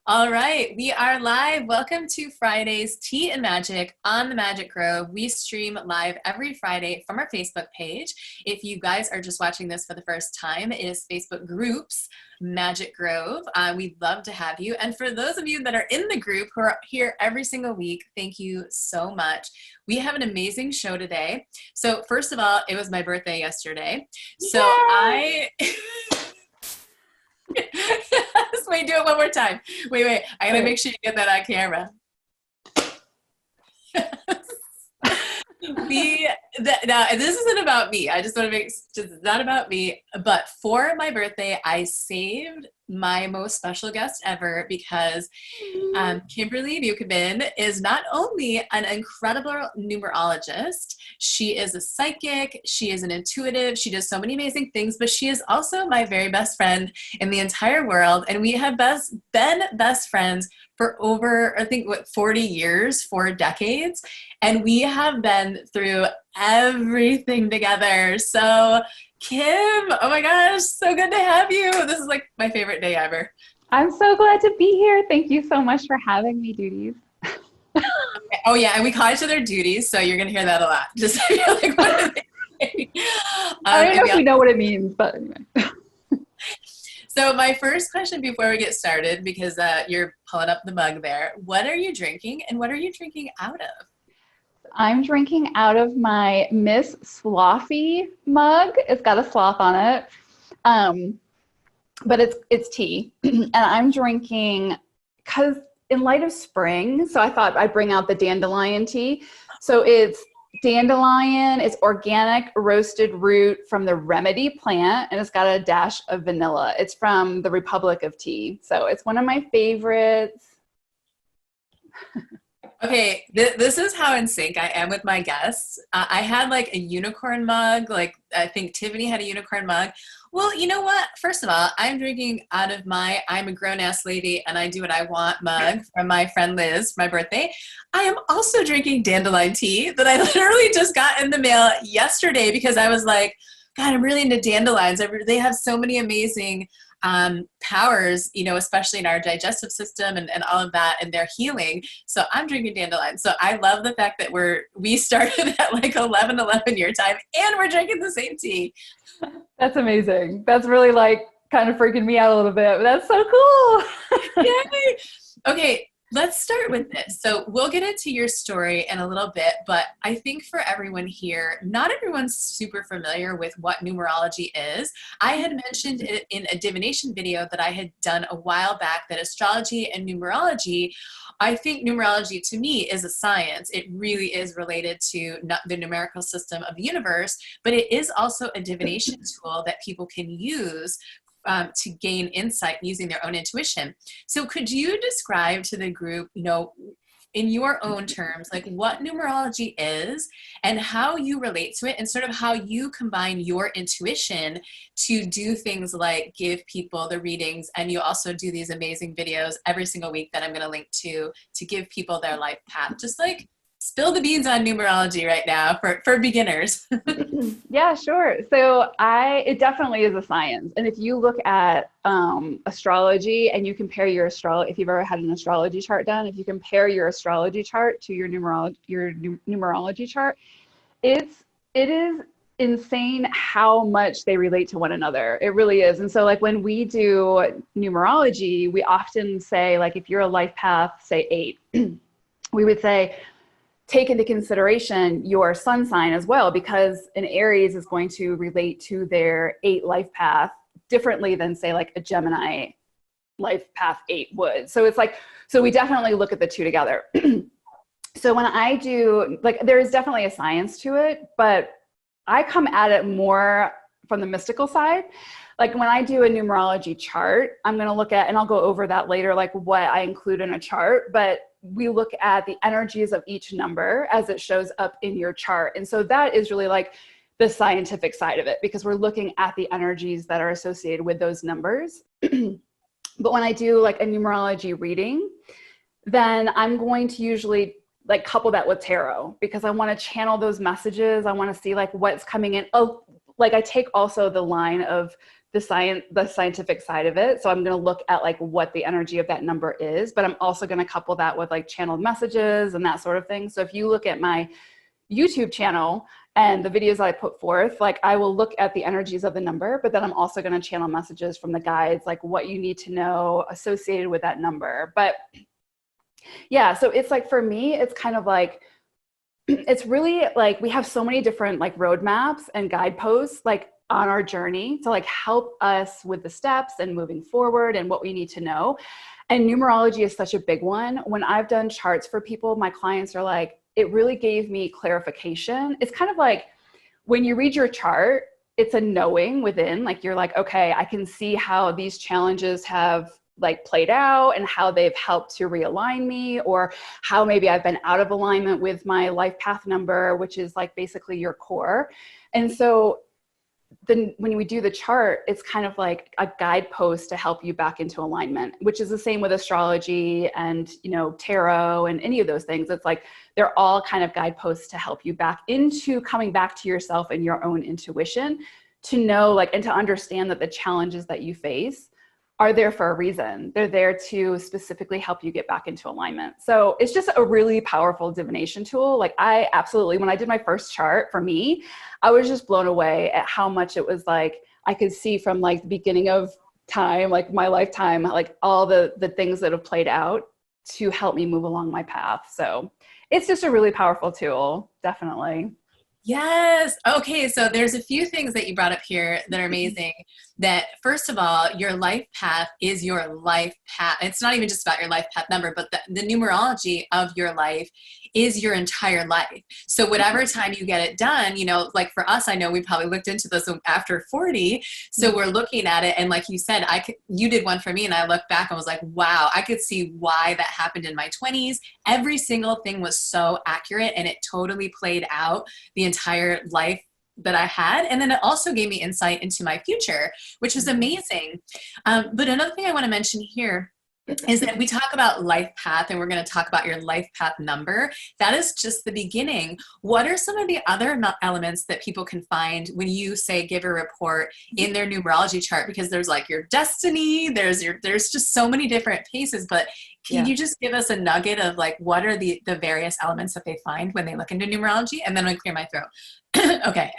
All right, we are live. Welcome to Friday's Tea and Magic on the Magic Grove. We stream live every Friday from our Facebook page. If you guys are just watching this for the first time, it is Facebook groups Magic Grove. We'd love to have you. And for those of you that are in the group who are here every single week, thank you so much. We have an amazing show today. So first of all, it was my birthday yesterday. So I... Wait, do it one more time. Wait. I gotta make sure you get that on camera. Now, this isn't about me. I just want to make it's not about me. But for my birthday, I saved my most special guest ever because Kimberly Beauchemin is not only an incredible numerologist, she is a psychic, she is an intuitive, she does so many amazing things, but she is also my very best friend in the entire world. And we have been best friends for over, I think, 40 years, 4 decades. And we have been through everything together. So Kim, oh my gosh, so good to have you. This is like my favorite day ever. I'm so glad to be here. Thank you so much for having me, Duties. Oh yeah, and we call each other Duties, so you're gonna hear that a lot. Just like, what are they saying? I don't know if we know what it means, but anyway. So my first question before we get started, because you're pulling up the mug there, what are you drinking and what are you drinking out of? I'm drinking out of my Miss Slothy mug. It's got a sloth on it, but it's tea. And I'm drinking, because in light of spring, so I thought I'd bring out the dandelion tea. So it's dandelion, it's organic roasted root from the remedy plant, and it's got a dash of vanilla. It's from the Republic of Tea. So it's one of my favorites. Okay, this is how in sync I am with my guests. I had like a unicorn mug, like I think Tiffany had a unicorn mug. Well, you know what? First of all, I'm drinking out of my I'm a grown-ass lady and I do what I want mug from my friend Liz for my birthday. I am also drinking dandelion tea that I literally just got in the mail yesterday because I was like, God, I'm really into dandelions. They have so many amazing powers, you know, especially in our digestive system and all of that, and their healing. So I'm drinking dandelion. So I love the fact that we started at like 11 your time and we're drinking the same tea. That's amazing. That's really like kind of freaking me out a little bit, but that's so cool. Yay. Okay, let's start with this. So we'll get into your story in a little bit, but I think for everyone here, not everyone's super familiar with what numerology is. I had mentioned it in a divination video that I had done a while back that astrology and numerology, I think numerology to me is a science. It really is related to the numerical system of the universe, but it is also a divination tool that people can use to gain insight using their own intuition. So could you describe to the group, you know, in your own terms, like what numerology is and how you relate to it and sort of how you combine your intuition to do things like give people the readings, and you also do these amazing videos every single week that I'm going to link to give people their life path. Just like spill the beans on numerology right now for beginners. Yeah, sure. So it definitely is a science. And if you look at astrology and you compare your if you've ever had an astrology chart done, if you compare your astrology chart to your numerology chart, it is insane how much they relate to one another. It really is. And so like when we do numerology, we often say, like, if you're a life path, say 8, we would say, take into consideration your sun sign as well, because an Aries is going to relate to their 8 life path differently than, say, like a Gemini life path 8 would. So it's like, so we definitely look at the two together. So when I do, like, there's definitely a science to it, but I come at it more from the mystical side. Like when I do a numerology chart, I'm going to look at, and I'll go over that later, like what I include in a chart, but we look at the energies of each number as it shows up in your chart. And so that is really like the scientific side of it, because we're looking at the energies that are associated with those numbers. But when I do like a numerology reading, then I'm going to usually like couple that with tarot, because I want to channel those messages. I want to see like what's coming in. Oh, like I take also the line of the scientific side of it. So I'm going to look at like what the energy of that number is, but I'm also going to couple that with like channeled messages and that sort of thing. So if you look at my YouTube channel and the videos that I put forth, like I will look at the energies of the number, but then I'm also going to channel messages from the guides, like what you need to know associated with that number. But yeah, so it's like, for me, it's kind of like, it's really like, we have so many different like roadmaps and guideposts, like on our journey to like help us with the steps and moving forward and what we need to know. And numerology is such a big one. When I've done charts for people, my clients are like, it really gave me clarification. It's kind of like when you read your chart, it's a knowing within, like you're like, okay, I can see how these challenges have like played out and how they've helped to realign me, or how maybe I've been out of alignment with my life path number, which is like basically your core. And so then when we do the chart, it's kind of like a guidepost to help you back into alignment, which is the same with astrology and, you know, tarot and any of those things. It's like, they're all kind of guideposts to help you back into coming back to yourself and your own intuition, to know, like, and to understand that the challenges that you face are there for a reason. They're there to specifically help you get back into alignment. So it's just a really powerful divination tool. Like I absolutely, when I did my first chart for me, I was just blown away at how much it was like, I could see from like the beginning of time, like my lifetime, like all the things that have played out to help me move along my path. So it's just a really powerful tool, definitely. Yes. Okay. So there's a few things that you brought up here that are amazing. That first of all, your life path is your life path. It's not even just about your life path number, but the numerology of your life is your entire life. So whatever time you get it done, you know, like for us, I know we probably looked into this after 40. So we're looking at it. And like you said, you did one for me and I looked back and was like, wow, I could see why that happened in my 20s. Every single thing was so accurate and it totally played out the entire life that I had. And then it also gave me insight into my future, which was amazing. But another thing I want to mention here is that we talk about life path and we're going to talk about your life path number. That is just the beginning. What are some of the other elements that people can find when you say give a report in their numerology chart? Because there's like your destiny, there's just so many different pieces, but can you just give us a nugget of like, what are the various elements that they find when they look into numerology? And then I clear my throat. Okay.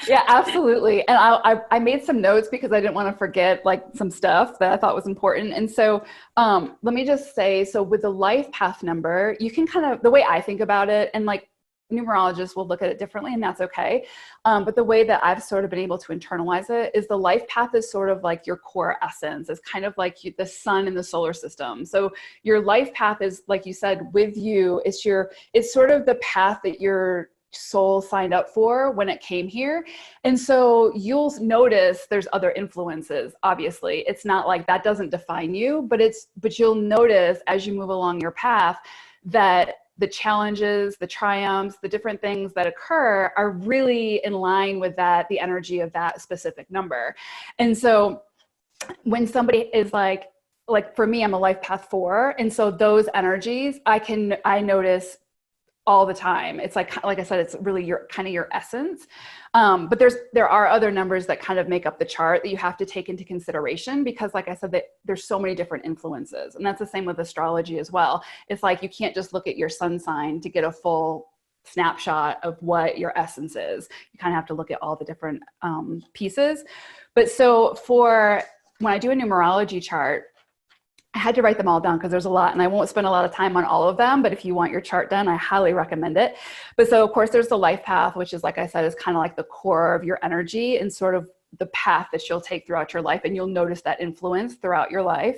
Yeah, absolutely. And I made some notes because I didn't want to forget like some stuff that I thought was important. And so let me just say, so with the life path number, you can kind of, the way I think about it, and like numerologists will look at it differently and that's okay. But the way that I've sort of been able to internalize it is the life path is sort of like your core essence. It's kind of like the sun in the solar system. So your life path is, like you said, with you, it's sort of the path that your soul signed up for when it came here. And so you'll notice there's other influences. Obviously, it's not like that doesn't define you, but you'll notice as you move along your path that the challenges, the triumphs, the different things that occur are really in line with that, the energy of that specific number. And so when somebody is like for me, I'm a life path 4. And so those energies I notice all the time. It's like I said, it's really your essence. But there are other numbers that kind of make up the chart that you have to take into consideration because, like I said, that there's so many different influences. And that's the same with astrology as well. It's like, you can't just look at your sun sign to get a full snapshot of what your essence is. You kind of have to look at all the different pieces. But so when I do a numerology chart, I had to write them all down because there's a lot and I won't spend a lot of time on all of them, but if you want your chart done, I highly recommend it. But so of course there's the life path, which is, like I said, is kind of like the core of your energy and sort of the path that you'll take throughout your life. And you'll notice that influence throughout your life.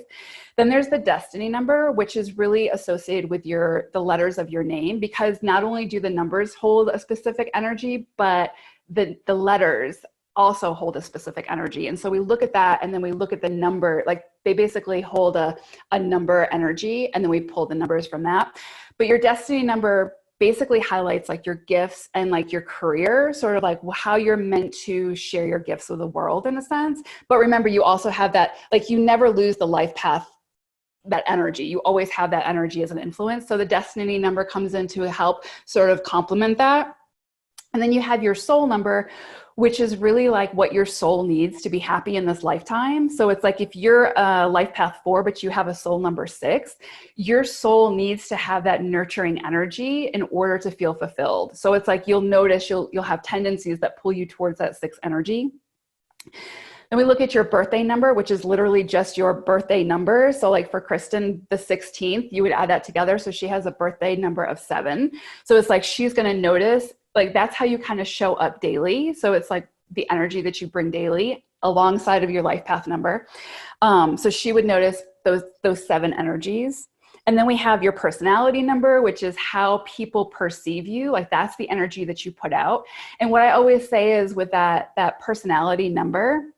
Then there's the destiny number, which is really associated with the letters of your name, because not only do the numbers hold a specific energy, but the letters also hold a specific energy. And so we look at that and then we look at the number, like they basically hold a number energy, and then we pull the numbers from that. But your destiny number basically highlights like your gifts and like your career, sort of like how you're meant to share your gifts with the world in a sense. But remember, you also have that, like you never lose the life path, that energy. You always have that energy as an influence. So the destiny number comes in to help sort of complement that. And then you have your soul number, which is really like what your soul needs to be happy in this lifetime. So it's like if you're a life path 4, but you have a soul number 6, your soul needs to have that nurturing energy in order to feel fulfilled. So it's like you'll notice you'll have tendencies that pull you towards that 6 energy. Then we look at your birthday number, which is literally just your birthday number. So like for Kristen, the 16th, you would add that together. So she has a birthday number of 7. So it's like she's going to notice, like that's how you kind of show up daily. So it's like the energy that you bring daily alongside of your life path number. So she would notice those 7 energies. And then we have your personality number, which is how people perceive you. Like that's the energy that you put out. And what I always say is with that personality number,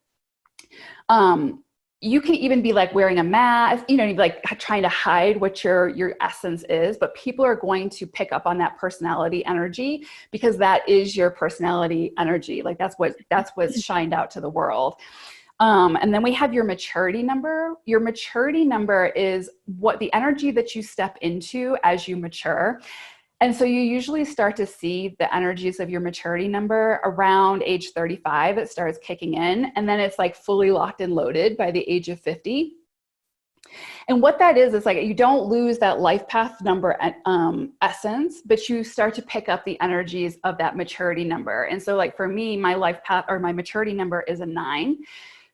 you can even be like wearing a mask, you know, like trying to hide what your essence is, but people are going to pick up on that personality energy because that is your personality energy. Like that's what's shined out to the world. And then we have your maturity number. Your maturity number is what the energy that you step into as you mature. And so you usually start to see the energies of your maturity number around age 35. It starts kicking in, and then it's like fully locked and loaded by the age of 50. And what that is like you don't lose that life path number essence, but you start to pick up the energies of that maturity number. And so like for me, my life path or my maturity number is a 9.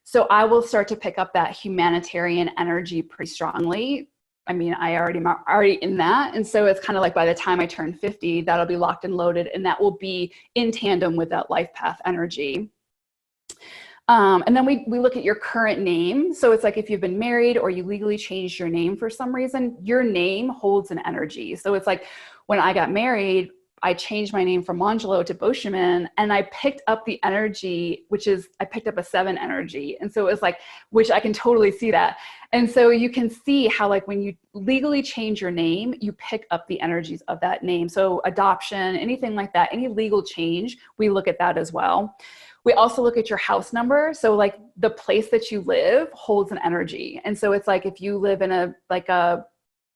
So I will start to pick up that humanitarian energy pretty strongly. I mean, I'm already in that. And so it's kind of like by the time I turn 50, that'll be locked and loaded, and that will be in tandem with that life path energy. And then we look at your current name. So it's like if you've been married or you legally changed your name for some reason, your name holds an energy. So it's like when I got married, I changed my name from Angelo to Beauchemin, and I picked up the energy, I picked up a 7 energy. And so it was like, which I can totally see that. And so you can see how like when you legally change your name, you pick up the energies of that name. So adoption, anything like that, any legal change, we look at that as well. We also look at your house number. So like the place that you live holds an energy. And so it's like if you live in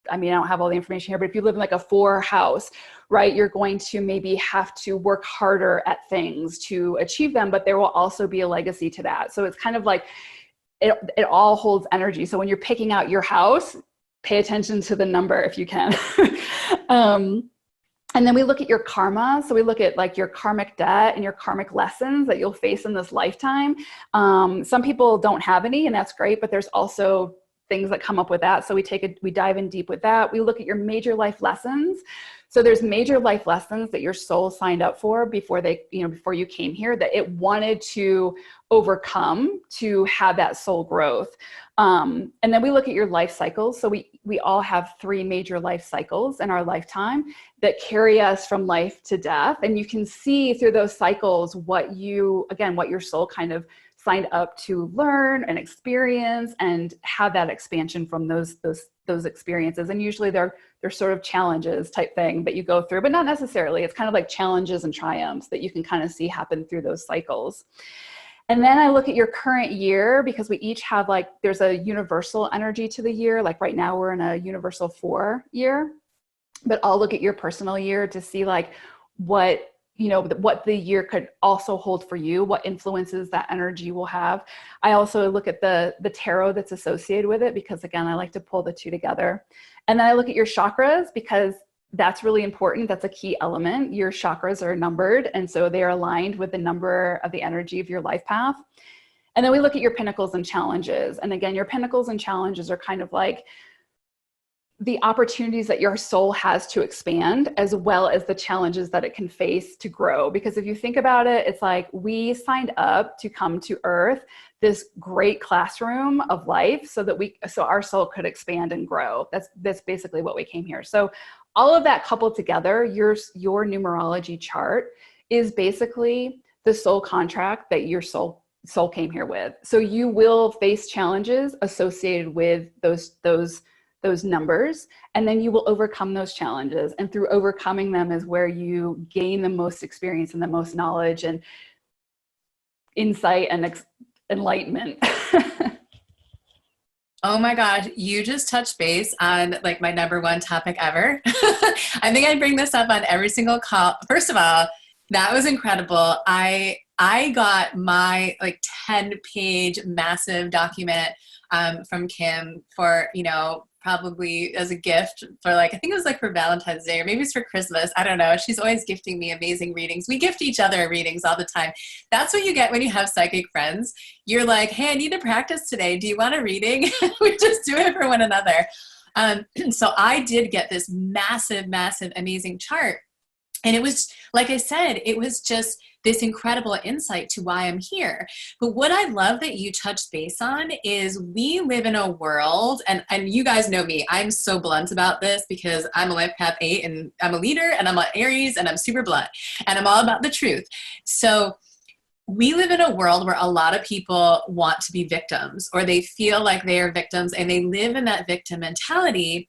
I don't have all the information here, but if you live in like a 4 house, right, you're going to maybe have to work harder at things to achieve them, but there will also be a legacy to that. So it's kind of like it all holds energy. So when you're picking out your house, pay attention to the number if you can. And then we look at your karma. So we look at like your karmic debt and your karmic lessons that you'll face in this lifetime. Some people don't have any, and that's great, but there's also things that come up with that. So we dive in deep with that. We look at your major life lessons. So there's major life lessons that your soul signed up for before you came here that it wanted to overcome to have that soul growth. And then we look at your life cycles. So we all have 3 major life cycles in our lifetime that carry us from life to death. And you can see through those cycles what your soul kind of signed up to learn and experience and have that expansion from those experiences. And usually they're sort of challenges type thing that you go through, but not necessarily. It's kind of like challenges and triumphs that you can kind of see happen through those cycles. And then I look at your current year because we each have there's a universal energy to the year. Like right now we're in a universal 4 year, but I'll look at your personal year to see what the year could also hold for you, what influences that energy will have. I also look at the tarot that's associated with it because, again, I like to pull the 2 together. And then I look at your chakras because that's really important. That's a key element. Your chakras are numbered, and so they are aligned with the number of the energy of your life path. And then we look at your pinnacles and challenges. And again, your pinnacles and challenges are kind of like the opportunities that your soul has to expand, as well as the challenges that it can face to grow. Because if you think about it, it's like we signed up to come to Earth, this great classroom of life, so our soul could expand and grow. That's basically what we came here. So all of that coupled together, your numerology chart is basically the soul contract that your soul came here with. So you will face challenges associated with those numbers, and then you will overcome those challenges. And through overcoming them is where you gain the most experience and the most knowledge and insight and enlightenment. Oh my gosh, you just touched base on my number 1 topic ever. I think I bring this up on every single call. First of all, that was incredible. I I got my like 10-page massive document from Kim for, you know, probably as a gift for like, I think it was like for Valentine's Day or maybe it's for Christmas. I don't know. She's always gifting me amazing readings. We gift each other readings all the time. That's what you get when you have psychic friends. You're like, hey, I need to practice today. Do you want a reading? We just do it for one another. So I did get this massive, massive, amazing chart. And it was, like I said, it was just this incredible insight to why I'm here. But what I love that you touched base on is we live in a world, and you guys know me, I'm so blunt about this because I'm a life path 8 and I'm a leader and I'm an Aries and I'm super blunt and I'm all about the truth. So we live in a world where a lot of people want to be victims, or they feel like they are victims and they live in that victim mentality.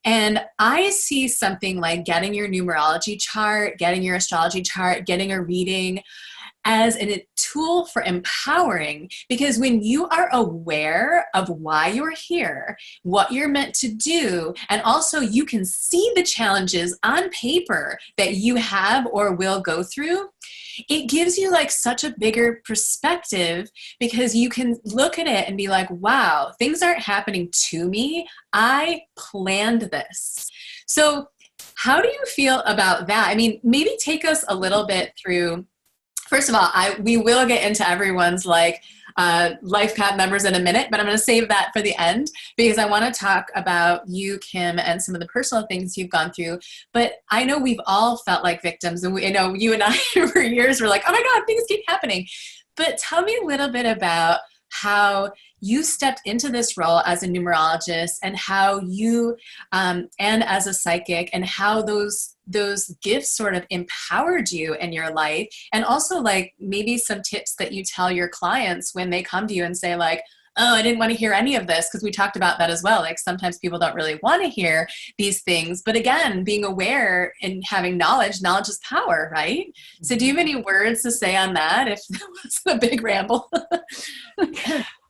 And I see something like getting your numerology chart, getting your astrology chart, getting a reading as a tool for empowering, because when you are aware of why you're here, what you're meant to do, and also you can see the challenges on paper that you have or will go through, it gives you like such a bigger perspective, because you can look at it and be like, wow, things aren't happening to me. I planned this. So how do you feel about that? I mean, maybe take us a little bit through. First of all, we will get into everyone's like life path numbers in a minute, but I'm going to save that for the end because I want to talk about you, Kim, and some of the personal things you've gone through. But I know we've all felt like victims, and you know, you and I for years were like, oh my God, things keep happening. But tell me a little bit about how you stepped into this role as a numerologist, and how you and as a psychic, and how those gifts sort of empowered you in your life. And also like maybe some tips that you tell your clients when they come to you and say like, oh, I didn't want to hear any of this, because we talked about that as well. Like sometimes people don't really want to hear these things, but again, being aware and having knowledge is power, right? So do you have any words to say on that, if that was a big ramble?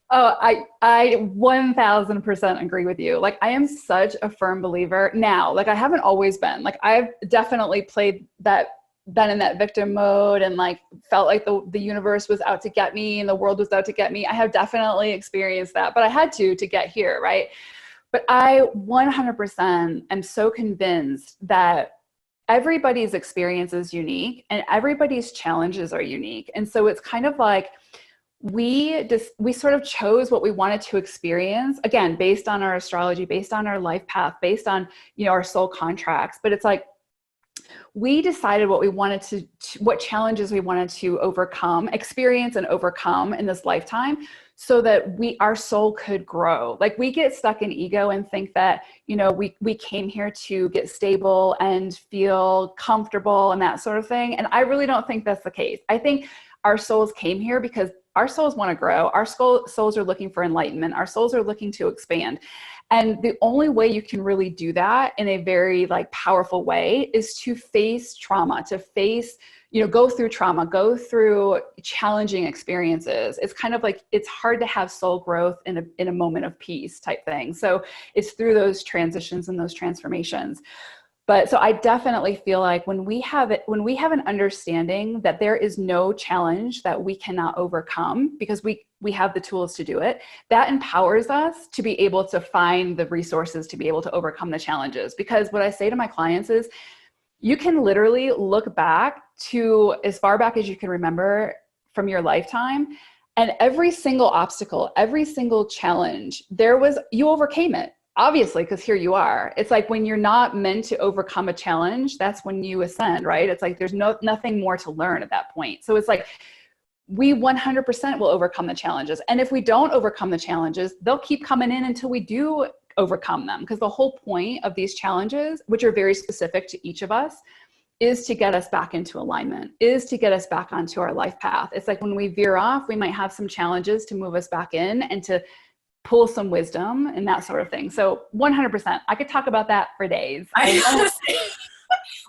Oh, I 1000% agree with you. Like, I am such a firm believer now. Like, I haven't always been. Like, I've definitely been in that victim mode, and like felt like the universe was out to get me and the world was out to get me. I have definitely experienced that, but I had to get here, right? But I 100% am so convinced that everybody's experience is unique and everybody's challenges are unique. And so it's kind of like, we sort of chose what we wanted to experience, again, based on our astrology, based on our life path, based on, you know, our soul contracts. But it's like, we decided what we wanted what challenges we wanted to experience and overcome in this lifetime, so that our soul could grow. Like, we get stuck in ego and think that, you know, we came here to get stable and feel comfortable and that sort of thing. And I really don't think that's the case. I think our souls came here because our souls want to grow. Our souls are looking for enlightenment. Our souls are looking to expand. And the only way you can really do that in a very like powerful way is to face trauma, to face, you know, go through trauma, go through challenging experiences. It's kind of like, it's hard to have soul growth in a moment of peace type thing. So it's through those transitions and those transformations. But so I definitely feel like when we have an understanding that there is no challenge that we cannot overcome, because we have the tools to do it, that empowers us to be able to find the resources to be able to overcome the challenges. Because what I say to my clients is, you can literally look back to as far back as you can remember from your lifetime, and every single obstacle, every single challenge, you overcame it. Obviously, because here you are. It's like when you're not meant to overcome a challenge, that's when you ascend, right? It's like there's nothing more to learn at that point. So it's like, we 100% will overcome the challenges. And if we don't overcome the challenges, they'll keep coming in until we do overcome them. Because the whole point of these challenges, which are very specific to each of us, is to get us back into alignment, is to get us back onto our life path. It's like when we veer off, we might have some challenges to move us back in and to pull some wisdom and that sort of thing. So 100%, I could talk about that for days.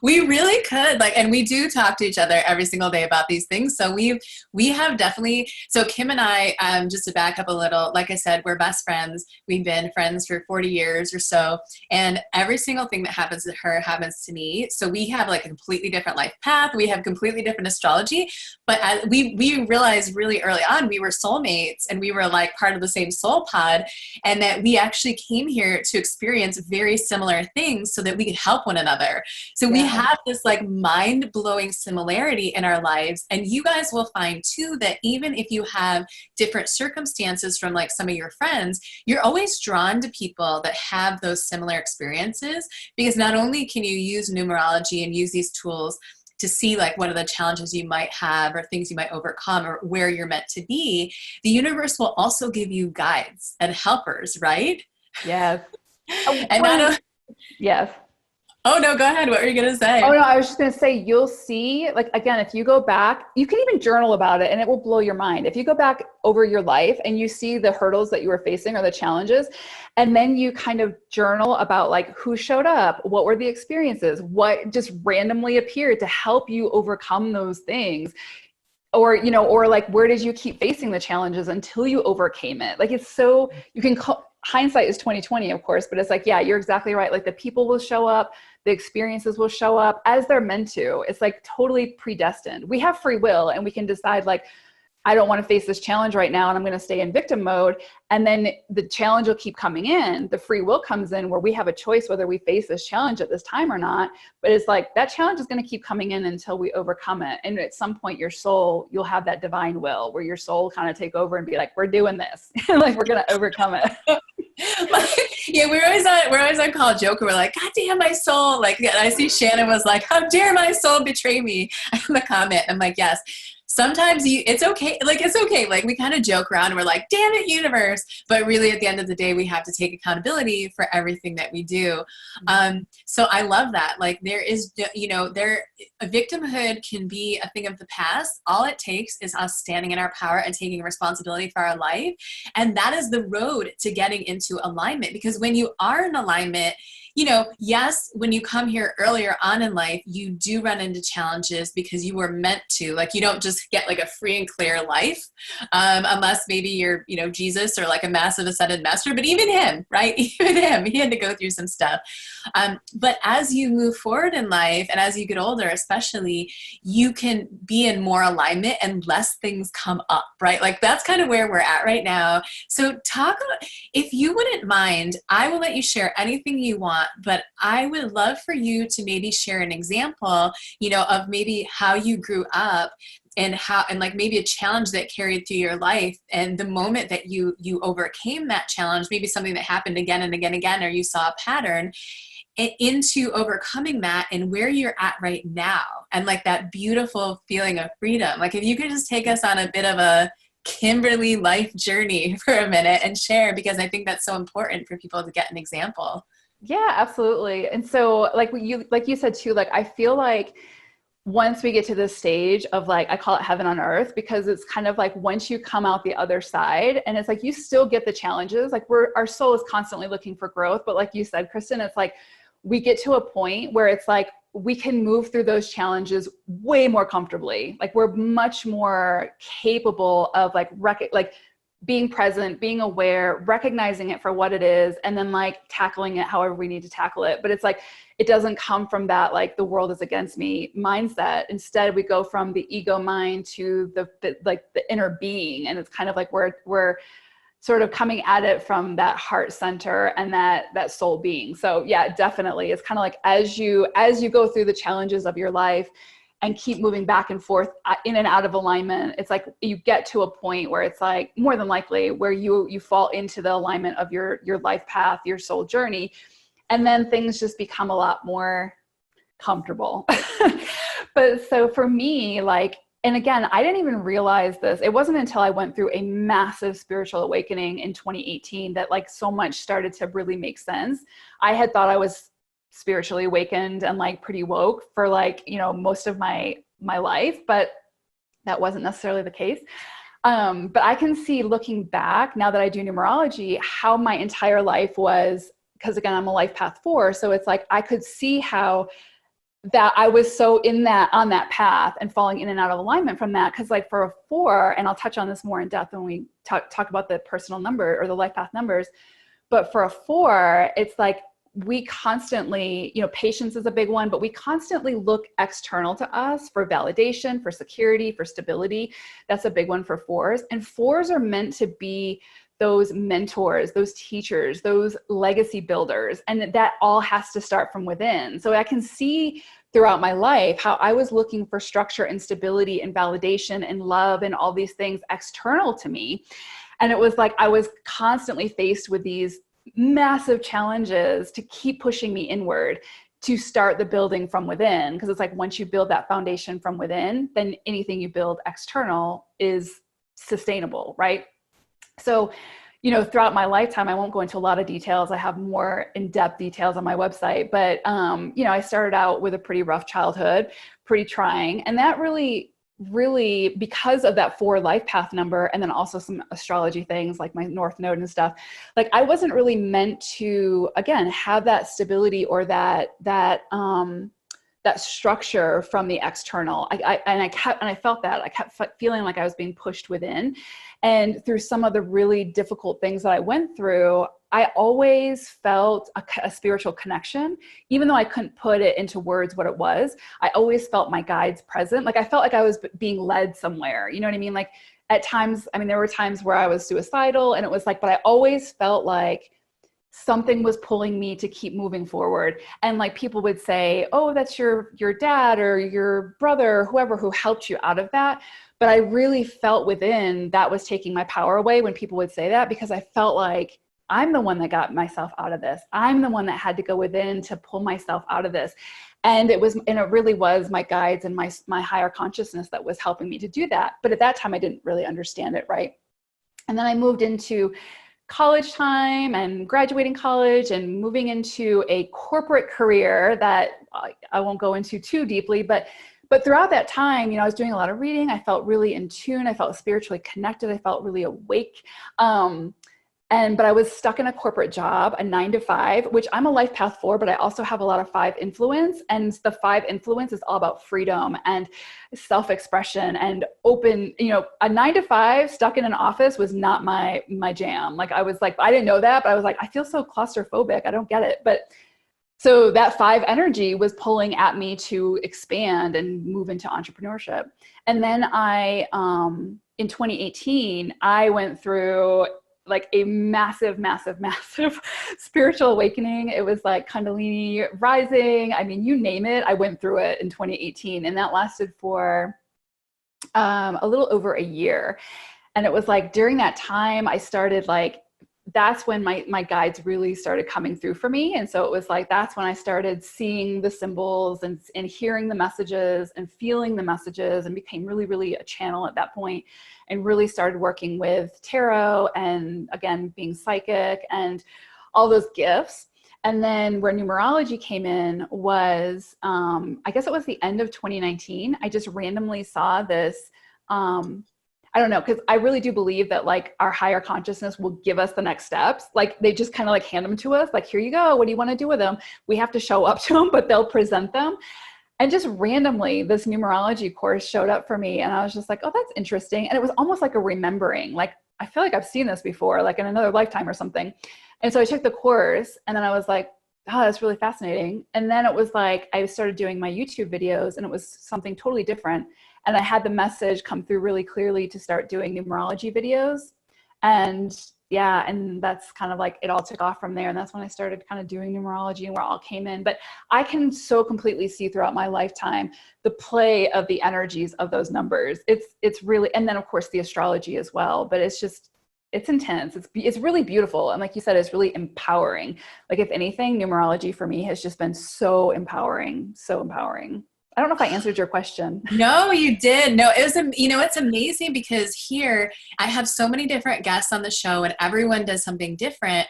We really could, like, and we do talk to each other every single day about these things. So we have definitely, so Kim and I, just to back up a little, like I said, we're best friends. We've been friends for 40 years or so, and every single thing that happens to her happens to me. So we have like a completely different life path. We have completely different astrology, but we realized really early on we were soulmates, and we were like part of the same soul pod, and that we actually came here to experience very similar things so that we could help one another. So we Yeah. have this like mind-blowing similarity in our lives. And you guys will find too that even if you have different circumstances from like some of your friends, you're always drawn to people that have those similar experiences, because not only can you use numerology and use these tools to see like what are the challenges you might have or things you might overcome or where you're meant to be, the universe will also give you guides and helpers, right? Yes. And not only, Yes. oh no, go ahead. What were you going to Oh say? no, I was just going to say, you'll see, like, again, if you go back, you can even journal about it and it will blow your mind. If you go back over your life and you see the hurdles that you were facing or the challenges, and then you kind of journal about like who showed up, what were the experiences, what just randomly appeared to help you overcome those things. Or, you know, or like, where did you keep facing the challenges until you overcame it? Like, it's so, you can call, hindsight is 2020, of course, but it's like, yeah, you're exactly right. Like the people will show up, the experiences will show up as they're meant to. It's like totally predestined. We have free will and we can decide like, I don't want to face this challenge right now and I'm going to stay in victim mode. And then the challenge will keep coming in. The free will comes in where we have a choice whether we face this challenge at this time or not. But it's like that challenge is going to keep coming in until we overcome it. And at some point your soul, you'll have that divine will where your soul kind of take over and be like, we're doing this. Like we're going to overcome it. Like, yeah, we're always on call joke. We're like, God damn my soul. Like, and I see Shannon was like, how dare my soul betray me in the comment. I'm like, yes. Sometimes it's okay. Like, it's okay. Like, we kind of joke around and we're like, damn it, universe. But really, at the end of the day, we have to take accountability for everything that we do. So I love that. Like, there is, you know, a victimhood can be a thing of the past. All it takes is us standing in our power and taking responsibility for our life. And that is the road to getting into alignment. Because when you are in alignment, you know, yes, when you come here earlier on in life, you do run into challenges because you were meant to. Like, you don't just get like a free and clear life, unless maybe you're, you know, Jesus or like a massive ascended master. But even him, right? Even him, he had to go through some stuff. But as you move forward in life and as you get older, especially, you can be in more alignment and less things come up, right? Like, that's kind of where we're at right now. So if you wouldn't mind, I will let you share anything you want, but I would love for you to maybe share an example, you know, of maybe how you grew up and like maybe a challenge that carried through your life, and the moment that you overcame that challenge, maybe something that happened again and again and again, or you saw a pattern into overcoming that, and where you're at right now, and like that beautiful feeling of freedom. Like, if you could just take us on a bit of a Kimberly life journey for a minute and share, because I think that's so important for people to get an example. Yeah, absolutely. And so like you said too, like, I feel like once we get to this stage of like, I call it heaven on earth, because it's kind of like once you come out the other side, and it's like, you still get the challenges. Like, our soul is constantly looking for growth. But like you said, Kristen, it's like, we get to a point where it's like, we can move through those challenges way more comfortably. Like, we're much more capable of like being present, being aware, recognizing it for what it is, and then like tackling it however we need to tackle it. But it's like, it doesn't come from that, like, the world is against me mindset. Instead, we go from the ego mind to the inner being. And it's kind of like we're sort of coming at it from that heart center and that soul being. So yeah, definitely. It's kind of like, as you go through the challenges of your life and keep moving back and forth in and out of alignment, it's like you get to a point where it's like, more than likely, where you fall into the alignment of your life path, your soul journey. And then things just become a lot more comfortable. But so for me, like, and again, I didn't even realize this. It wasn't until I went through a massive spiritual awakening in 2018 that like so much started to really make sense. I had thought I was spiritually awakened and like pretty woke for like, you know, most of my life, but that wasn't necessarily the case. But I can see, looking back now that I do numerology, how my entire life was, because again, I'm a life path 4. So it's like, I could see how that I was so on that path and falling in and out of alignment from that. Cause like for a 4, and I'll touch on this more in depth when we talk about the personal number or the life path numbers. But for a 4, it's like we constantly, patience is a big one, but we constantly look external to us for validation, for security, for stability. That's a big one for 4s. And 4s are meant to be those mentors, those teachers, those legacy builders. And that all has to start from within. So I can see throughout my life how I was looking for structure and stability and validation and love and all these things external to me. And it was like I was constantly faced with these massive challenges to keep pushing me inward to start the building from within. Because it's like once you build that foundation from within, then anything you build external is sustainable, right? So, throughout my lifetime, I won't go into a lot of details. I have more in-depth details on my website, but, I started out with a pretty rough childhood, pretty trying. And that really, because of that 4 life path number, and then also some astrology things like my North Node and stuff, like I wasn't really meant to, again, have that stability or that structure from the external. I felt that I kept feeling like I was being pushed within. And through some of the really difficult things that I went through, I always felt a spiritual connection, even though I couldn't put it into words what it was. I always felt my guides present. Like I felt like I was being led somewhere. You know what I mean? Like at times, there were times where I was suicidal, and it was like, but I always felt like something was pulling me to keep moving forward. And like people would say, oh, that's your dad or your brother, or whoever who helped you out of that. But I really felt within that was taking my power away when people would say that, because I felt like I'm the one that got myself out of this. I'm the one that had to go within to pull myself out of this. And it really was my guides and my higher consciousness that was helping me to do that. But at that time, I didn't really understand it, right? And then I moved into college time and graduating college and moving into a corporate career that I won't go into too deeply, but throughout that time, I was doing a lot of reading. I felt really in tune. I felt spiritually connected. I felt really awake. But I was stuck in a corporate job, a 9-to-5, which I'm a life path 4, but I also have a lot of 5 influence. And the 5 influence is all about freedom and self-expression and open, a 9-to-5 stuck in an office was not my jam. Like I was like, I didn't know that, but I was like, I feel so claustrophobic. I don't get it. But so that 5 energy was pulling at me to expand and move into entrepreneurship. And then in 2018, I went through like a massive spiritual awakening. It was like Kundalini rising. You name it. I went through it in 2018, and that lasted for a little over a year. And it was like during that time, I started that's when my guides really started coming through for me. And so it was like, that's when I started seeing the symbols and hearing the messages and feeling the messages, and became really, really a channel at that point, and really started working with tarot and again, being psychic and all those gifts. And then where numerology came in was, I guess it was the end of 2019. I just randomly saw this, I don't know, because I really do believe that like our higher consciousness will give us the next steps. Like they just kind of like hand them to us. Like, here you go. What do you want to do with them? We have to show up to them, but they'll present them. And just randomly, this numerology course showed up for me. And I was just like, oh, that's interesting. And it was almost like a remembering. Like, I feel like I've seen this before, like in another lifetime or something. And so I took the course, and then I was like, oh, that's really fascinating. And then it was like, I started doing my YouTube videos, and it was something totally different. And I had the message come through really clearly to start doing numerology videos. And yeah, and that's kind of like, it all took off from there. And that's when I started kind of doing numerology and where it all came in. But I can so completely see throughout my lifetime, the play of the energies of those numbers. It's really, and then of course the astrology as well, but it's just, it's intense. It's really beautiful. And like you said, it's really empowering. Like if anything, numerology for me has just been so empowering, so empowering. I don't know if I answered your question. No, you did. No, it was, it's amazing because here I have so many different guests on the show, and everyone does something different.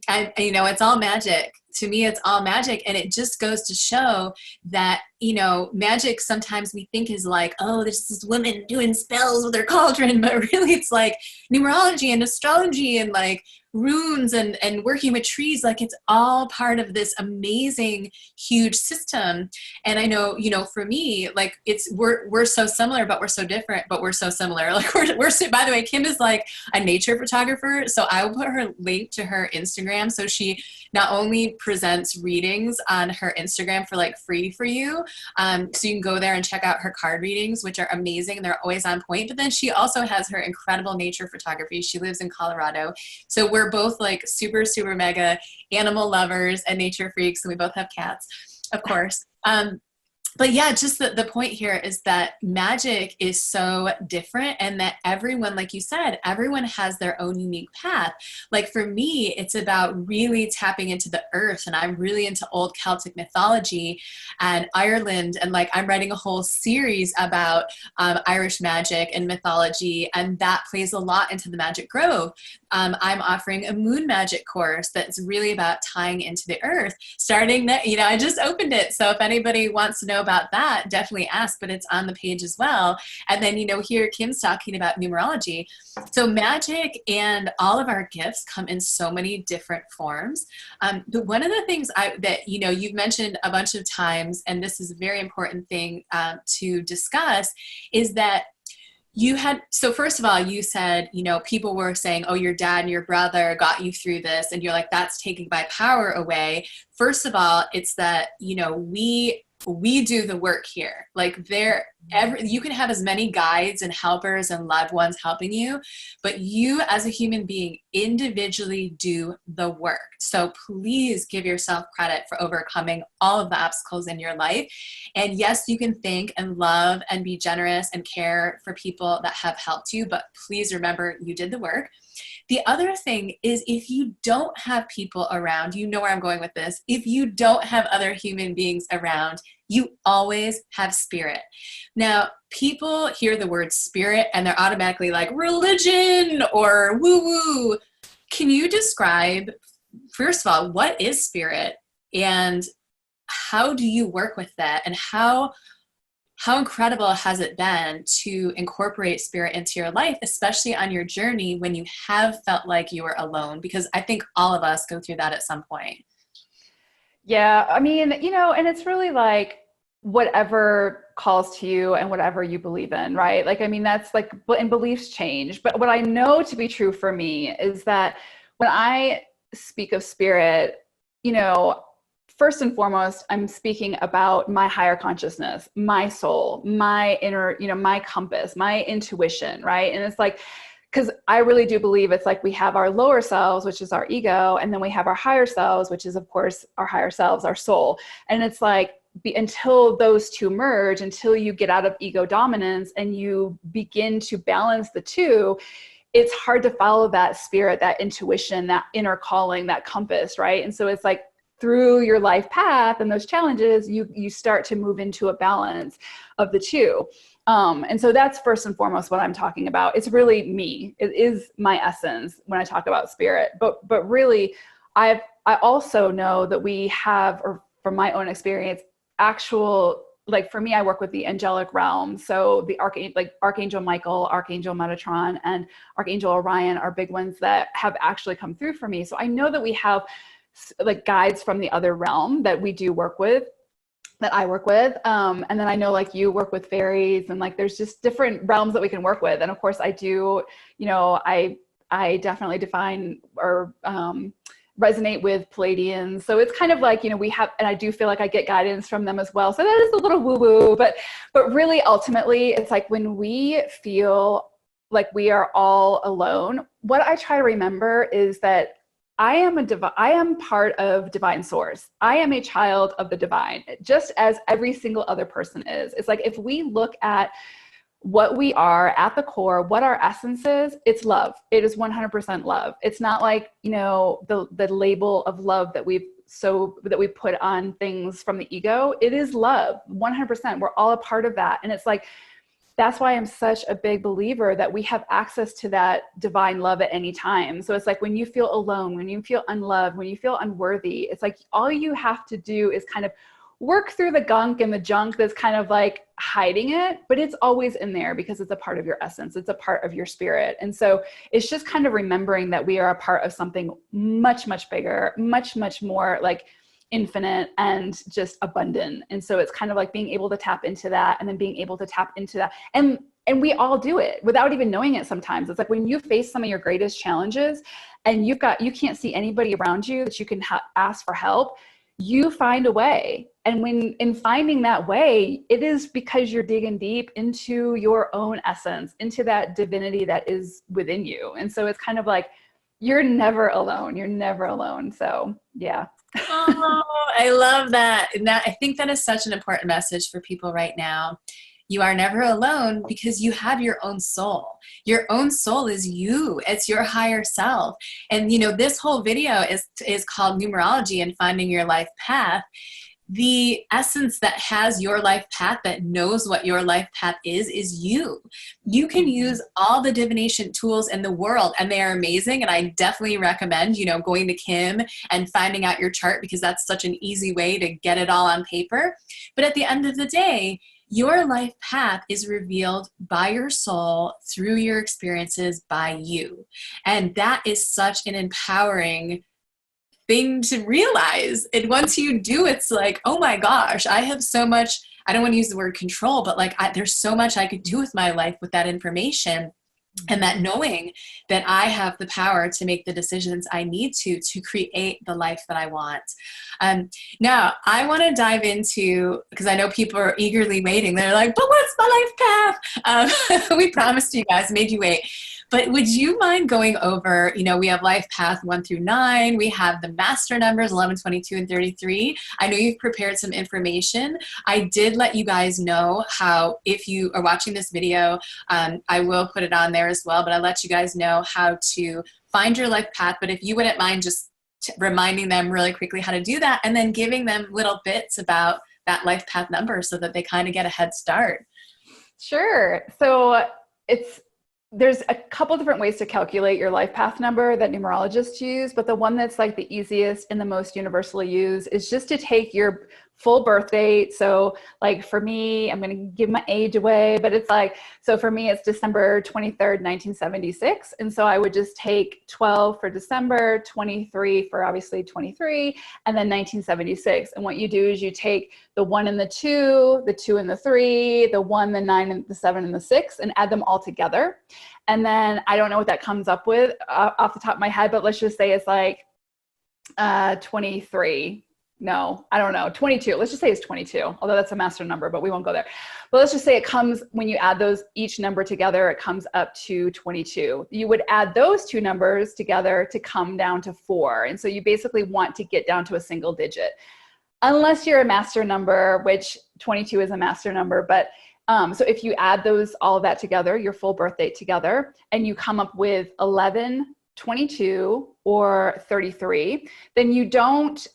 And, it's all magic. To me, it's all magic. And it just goes to show that you know, magic sometimes we think is like, oh, this is women doing spells with their cauldron, but really it's like numerology and astrology and like runes and working with trees. Like it's all part of this amazing, huge system. And I know, you know, for me, like we're so similar, but we're so different, but we're so similar. Like by the way, Kim is like a nature photographer. So I will put her link to her Instagram. So she not only presents readings on her Instagram for like free for you. So you can go there and check out her card readings, which are amazing. They're always on point. But then she also has her incredible nature photography. She lives in Colorado. So we're both like super, super mega animal lovers and nature freaks. And we both have cats, of course. But yeah, just the point here is that magic is so different, and that everyone, like you said, everyone has their own unique path. Like for me, it's about really tapping into the earth, and I'm really into old Celtic mythology and Ireland. And like I'm writing a whole series about Irish magic and mythology, and that plays a lot into the Magic Grove. I'm offering a moon magic course that's really about tying into the earth, starting that, you know, I just opened it. So if anybody wants to know about that, definitely ask, but it's on the page as well. And then, you know, here Kim's talking about numerology. So magic and all of our gifts come in so many different forms. But one of the things that, you know, you've mentioned a bunch of times, and this is a very important thing to discuss, is that so first of all, you said, you know, people were saying, oh, your dad and your brother got you through this. And you're like, that's taking my power away. First of all, it's that, you know, we do the work here. Like you can have as many guides and helpers and loved ones helping you, but you as a human being individually do the work. So please give yourself credit for overcoming all of the obstacles in your life. And yes, you can thank and love and be generous and care for people that have helped you, but please remember you did the work. The other thing is, if you don't have people around, you know where I'm going with this. If you don't have other human beings around, you always have spirit. Now, people hear the word spirit and they're automatically like religion or woo-woo. Can you describe, first of all, what is spirit and how do you work with that, and how incredible has it been to incorporate spirit into your life, especially on your journey when you have felt like you were alone? Because I think all of us go through that at some point. Yeah, I mean, you know, and it's really like whatever calls to you and whatever you believe in, right? Like, I mean, that's like, and beliefs change. But what I know to be true for me is that when I speak of spirit, you know, first and foremost, I'm speaking about my higher consciousness, my soul, my inner, you know, my compass, my intuition, right? And it's like, because I really do believe it's like we have our lower selves, which is our ego, and then we have our higher selves, which is, of course, our higher selves, our soul. And it's like, until those two merge, until you get out of ego dominance and you begin to balance the two, it's hard to follow that spirit, that intuition, that inner calling, that compass, right? And so it's like, through your life path and those challenges, you start to move into a balance of the two. And so that's first and foremost what I'm talking about. It's really me. It is my essence when I talk about spirit. But really, I also know that we have, or from my own experience, actual, like for me, I work with the angelic realm. So the Archangel Michael, Archangel Metatron, and Archangel Orion are big ones that have actually come through for me. So I know that we have like guides from the other realm that we do work with, that I work with. And then I know like you work with fairies, and like there's just different realms that we can work with. And of course I do, you know, I definitely define or resonate with Pleiadians. So it's kind of like, you know, we have, and I do feel like I get guidance from them as well. So that is a little woo-woo, but really ultimately it's like when we feel like we are all alone, what I try to remember is that I am part of divine source. I am a child of the divine, just as every single other person is. It's like, if we look at what we are at the core, what our essence is, it's love. It is 100% love. It's not like, you know, the label of love that we put on things from the ego. It is love, 100%. We're all a part of that. And it's like, that's why I'm such a big believer that we have access to that divine love at any time. So it's like when you feel alone, when you feel unloved, when you feel unworthy, it's like all you have to do is kind of work through the gunk and the junk that's kind of like hiding it, but it's always in there because it's a part of your essence. It's a part of your spirit. And so it's just kind of remembering that we are a part of something much, much bigger, much, much more like infinite and just abundant. And so it's kind of like being able to tap into that, and then being able to tap into that. And we all do it without even knowing it sometimes. It's like when you face some of your greatest challenges and you can't see anybody around you that you can ask for help, you find a way. And when in finding that way, it is because you're digging deep into your own essence, into that divinity that is within you. And so it's kind of like, you're never alone. You're never alone. So yeah. Oh, I love that. And I think that is such an important message for people right now. You are never alone because you have your own soul. Your own soul is you. It's your higher self. And this whole video is called Numerology and Finding Your Life Path. The essence that has your life path, that knows what your life path is you. You can use all the divination tools in the world, and they are amazing. And I definitely recommend, going to Kim and finding out your chart, because that's such an easy way to get it all on paper. But at the end of the day, your life path is revealed by your soul through your experiences by you. And that is such an empowering thing to realize. And once you do, it's like, oh my gosh, I have so much, I don't want to use the word control, but like there's so much I could do with my life with that information. And that knowing that I have the power to make the decisions I need to create the life that I want. Now, I want to dive into, because I know people are eagerly waiting. They're like, but what's my life path? We promised you guys, made you wait. But would you mind going over, we have life path 1 through 9. We have the master numbers 11, 22, and 33. I know you've prepared some information. I did let you guys know how, if you are watching this video, I will put it on there as well, but I let you guys know how to find your life path. But if you wouldn't mind just reminding them really quickly how to do that, and then giving them little bits about that life path number so that they kind of get a head start. Sure. So there's a couple different ways to calculate your life path number that numerologists use, but the one that's like the easiest and the most universally used is just to take your full birth date. So like for me, I'm going to give my age away, but it's like, so for me, it's December 23rd, 1976. And so I would just take 12 for December, 23 for obviously 23, and then 1976. And what you do is you take the 1 and the 2 and the 3, the 1, the 9, and the 7, and the 6, and add them all together. And then I don't know what that comes up with off the top of my head, but let's just say it's like 23. No, I don't know. 22. Let's just say it's 22, although that's a master number, but we won't go there. But let's just say it comes, when you add those, each number together, it comes up to 22. You would add those two numbers together to come down to 4. And so you basically want to get down to a single digit, unless you're a master number, which 22 is a master number. But so if you add all of that together, your full birth date together, and you come up with 11, 22, or 33, then you don't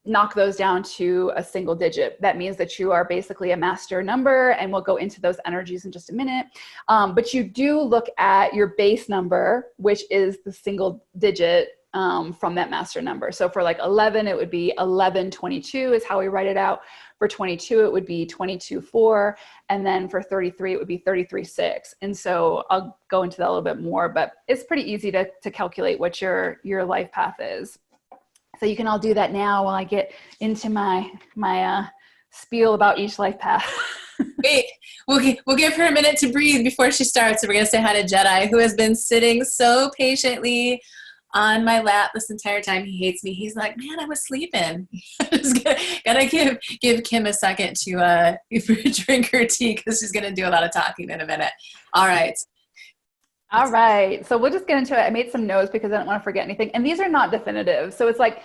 knock those down to a single digit. That means that you are basically a master number, and we'll go into those energies in just a minute. But you do look at your base number, which is the single digit from that master number. So for like 11, it would be 1122 is how we write it out. For 22, it would be 22.4. And then for 33, it would be 33.6. And so I'll go into that a little bit more, but it's pretty easy to calculate what your life path is. So you can all do that now while I get into my spiel about each life path. Wait, we'll give her a minute to breathe before she starts. So we're going to say hi to Jedi, who has been sitting so patiently on my lap this entire time. He hates me. He's like, man, I was sleeping. Just gotta give Kim a second to drink her tea, because she's gonna do a lot of talking in a minute. All right. So we'll just get into it. I made some notes because I don't want to forget anything. And these are not definitive. So it's like,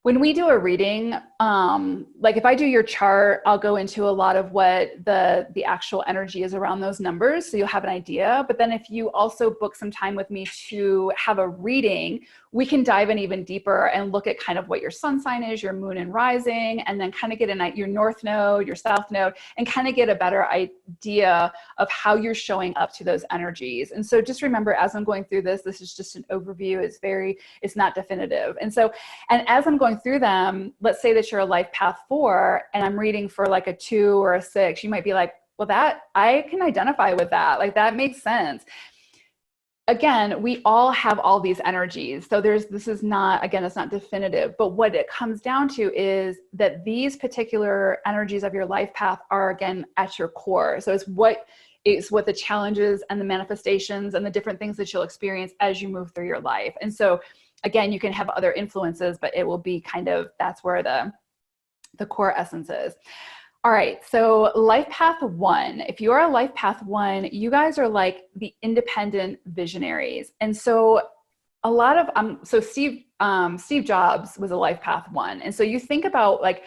when we do a reading, like if I do your chart, I'll go into a lot of what the actual energy is around those numbers, so you'll have an idea. But then if you also book some time with me to have a reading, we can dive in even deeper and look at kind of what your sun sign is, your moon and rising, and then kind of get your north node, your south node, and kind of get a better idea of how you're showing up to those energies. And so just remember, as I'm going through this is just an overview. It's not definitive. And so, and as I'm going through them, let's say that that you're a life path 4 and I'm reading for like a 2 or a 6, you might be like, well, that I can identify with that. Like that makes sense. Again, we all have all these energies. So this is not, again, it's not definitive, but what it comes down to is that these particular energies of your life path are, again, at your core. So it's what the challenges and the manifestations and the different things that you'll experience as you move through your life. And so again, you can have other influences, but it will be kind of, that's where the core essence is. All right, so life path 1, if you are a life path 1, you guys are like the independent visionaries. And so a lot of, so Steve Jobs was a life path 1. And so you think about like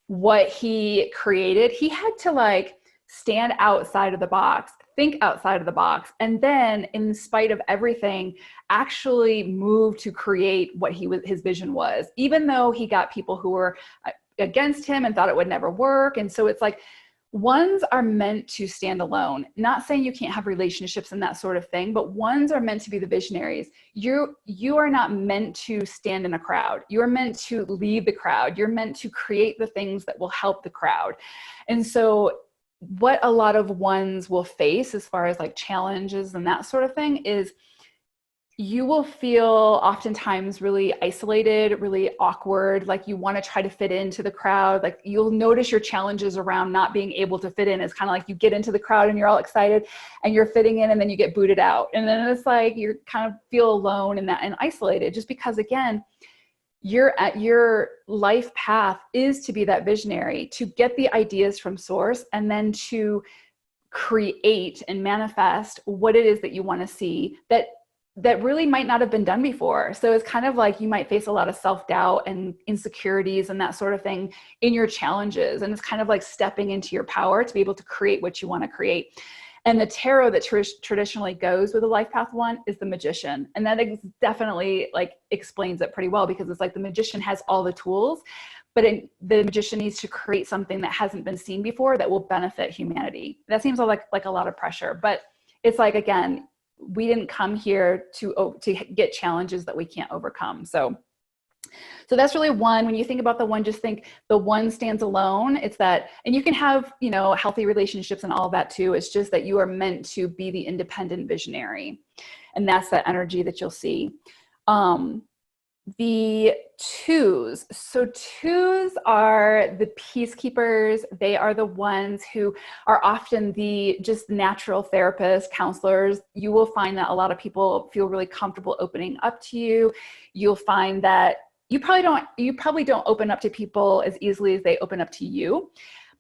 what he created, he had to like stand outside of the box, think outside of the box, and then in spite of everything, actually move to create what his vision was, even though he got people who were against him and thought it would never work. And so it's like, ones are meant to stand alone. Not saying you can't have relationships and that sort of thing, but ones are meant to be the visionaries. You are not meant to stand in a crowd. You're meant to lead the crowd. You're meant to create the things that will help the crowd. And so what a lot of ones will face as far as like challenges and that sort of thing is you will feel oftentimes really isolated, really awkward, like you want to try to fit into the crowd. Like you'll notice your challenges around not being able to fit in. It's kind of like you get into the crowd and you're all excited and you're fitting in and then you get booted out. And then it's like you kind of feel alone and isolated, just because again, your life path is to be that visionary, to get the ideas from source and then to create and manifest what it is that you want to see that really might not have been done before. So it's kind of like you might face a lot of self-doubt and insecurities and that sort of thing in your challenges. And it's kind of like stepping into your power to be able to create what you want to create. And the tarot that traditionally goes with a life path 1 is the Magician. And that definitely like explains it pretty well, because it's like the Magician has all the tools, but the Magician needs to create something that hasn't been seen before that will benefit humanity. That seems like a lot of pressure, but it's like, again, we didn't come here to get challenges that we can't overcome. So that's really 1. When you think about the 1, just think the 1 stands alone. It's that, and you can have, healthy relationships and all of that too. It's just that you are meant to be the independent visionary. And that's that energy that you'll see. The 2s. So 2s are the peacekeepers. They are the ones who are often the just natural therapists, counselors. You will find that a lot of people feel really comfortable opening up to you. You'll find that you probably don't open up to people as easily as they open up to you,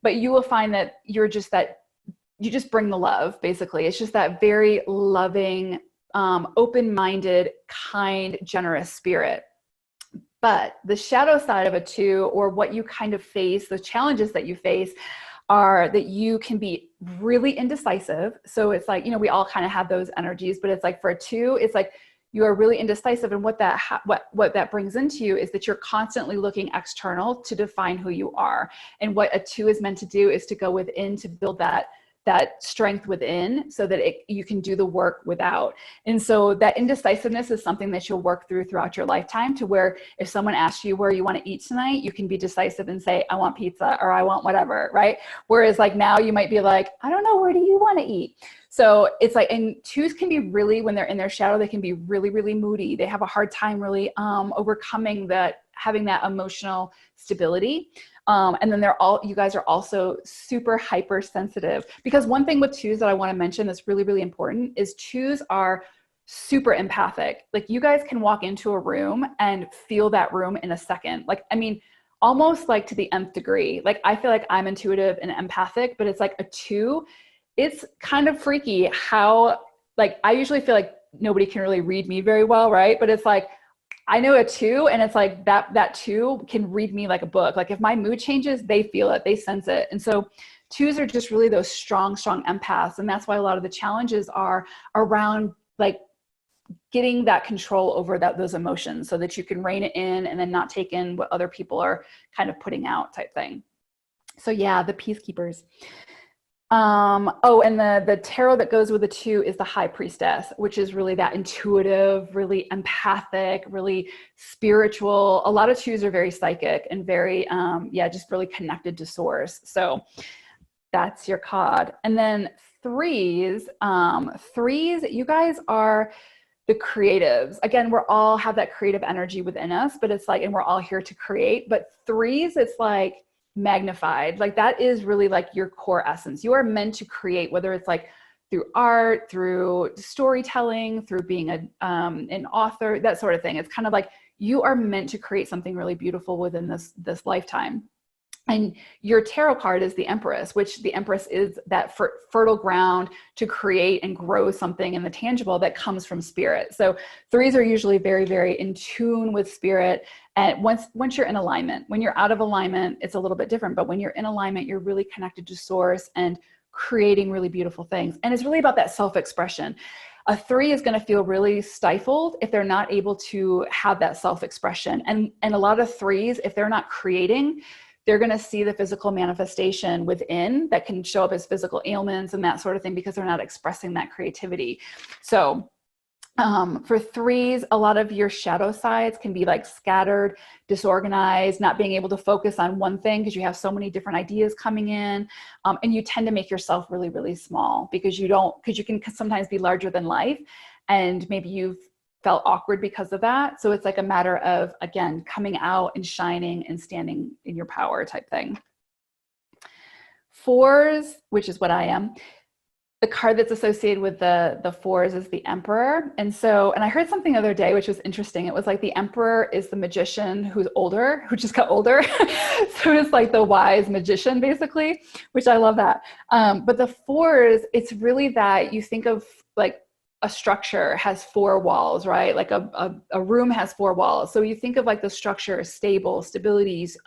but you will find that you just bring the love, basically. It's just that very loving, open-minded, kind, generous spirit. But the shadow side of a 2, or what you kind of face, the challenges that you face, are that you can be really indecisive. So it's like, we all kind of have those energies, but it's like for a 2, it's like you are really indecisive. And what that brings into you is that you're constantly looking external to define who you are. And what a 2 is meant to do is to go within to build that strength within, so that you can do the work without. And so that indecisiveness is something that you'll work throughout your lifetime, to where if someone asks you where you want to eat tonight, you can be decisive and say, I want pizza, or I want whatever, right? Whereas like now you might be like, I don't know, where do you want to eat? So it's like, and 2s can be really, when they're in their shadow, they can be really, really moody. They have a hard time really overcoming having that emotional stability. And then you guys are also super hypersensitive, because one thing with 2s that I want to mention that's really, really important is 2s are super empathic. Like you guys can walk into a room and feel that room in a second. Like, I mean, almost like to the nth degree. Like I feel like I'm intuitive and empathic, but it's like a 2, it's kind of freaky how, like, I usually feel like nobody can really read me very well, right? But it's like, I know a 2, and it's like that 2 can read me like a book. Like if my mood changes, they feel it, they sense it. And so 2s are just really those strong empaths. And that's why a lot of the challenges are around like getting that control over those emotions, so that you can rein it in and then not take in what other people are kind of putting out, type thing. So yeah, the peacekeepers. Oh, and the tarot that goes with the 2 is the High Priestess, which is really that intuitive, really empathic, really spiritual. A lot of 2s are very psychic and very, yeah, just really connected to source. So that's your card. And then 3s, 3s, you guys are the creatives. Again, we're all have that creative energy within us, but it's like, and we're all here to create, but 3s, it's like magnified. Like that is really like your core essence. You are meant to create, whether it's like through art, through storytelling, through being an author, that sort of thing. It's kind of like you are meant to create something really beautiful within this lifetime. And your tarot card is the Empress, which the Empress is that fertile ground to create and grow something in the tangible that comes from spirit. So 3s are usually very, very in tune with spirit. And once you're in alignment, when you're out of alignment, it's a little bit different. But when you're in alignment, you're really connected to source and creating really beautiful things. And it's really about that self-expression. A 3 is going to feel really stifled if they're not able to have that self-expression. And a lot of 3s, if they're not creating, they're going to see the physical manifestation within that can show up as physical ailments and that sort of thing because they're not expressing that creativity. So for 3s, a lot of your shadow sides can be like scattered, disorganized, not being able to focus on one thing because you have so many different ideas coming in. And you tend to make yourself really, really small because you can sometimes be larger than life. And maybe you've felt awkward because of that. So it's like a matter of, again, coming out and shining and standing in your power type thing. 4s, which is what I am, the card that's associated with the 4s is the Emperor. And I heard something the other day, which was interesting. It was like the Emperor is the magician who's older, who just got older. So it's like the wise magician, basically, which I love that. But the 4s, it's really that you think of like, a structure has 4 walls, right? Like a room has 4 walls. So you think of like the structure, stable, stabilities,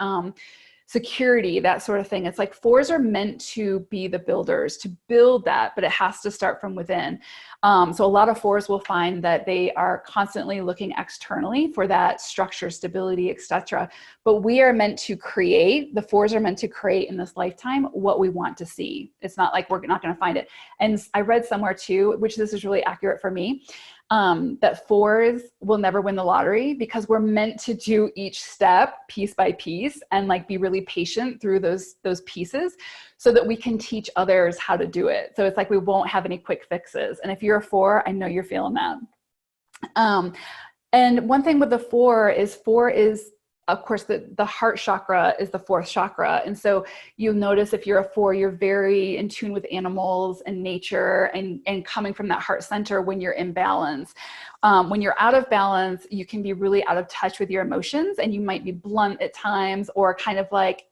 security, that sort of thing. It's like 4s are meant to be the builders, to build that, but it has to start from within. So a lot of 4s will find that they are constantly looking externally for that structure, stability, etc. But we are meant to create, the 4s are meant to create in this lifetime what we want to see. It's not like we're not going to find it. And I read somewhere too, which this is really accurate for me, that 4s will never win the lottery because we're meant to do each step piece by piece and like be really patient through those pieces so that we can teach others how to do it. So it's like we won't have any quick fixes. And if you're a 4, I know you're feeling that. And one thing with the 4 is of course, the heart chakra is the 4th chakra. And so you'll notice if you're a 4, you're very in tune with animals and nature and coming from that heart center when you're in balance. When you're out of balance, you can be really out of touch with your emotions and you might be blunt at times or kind of like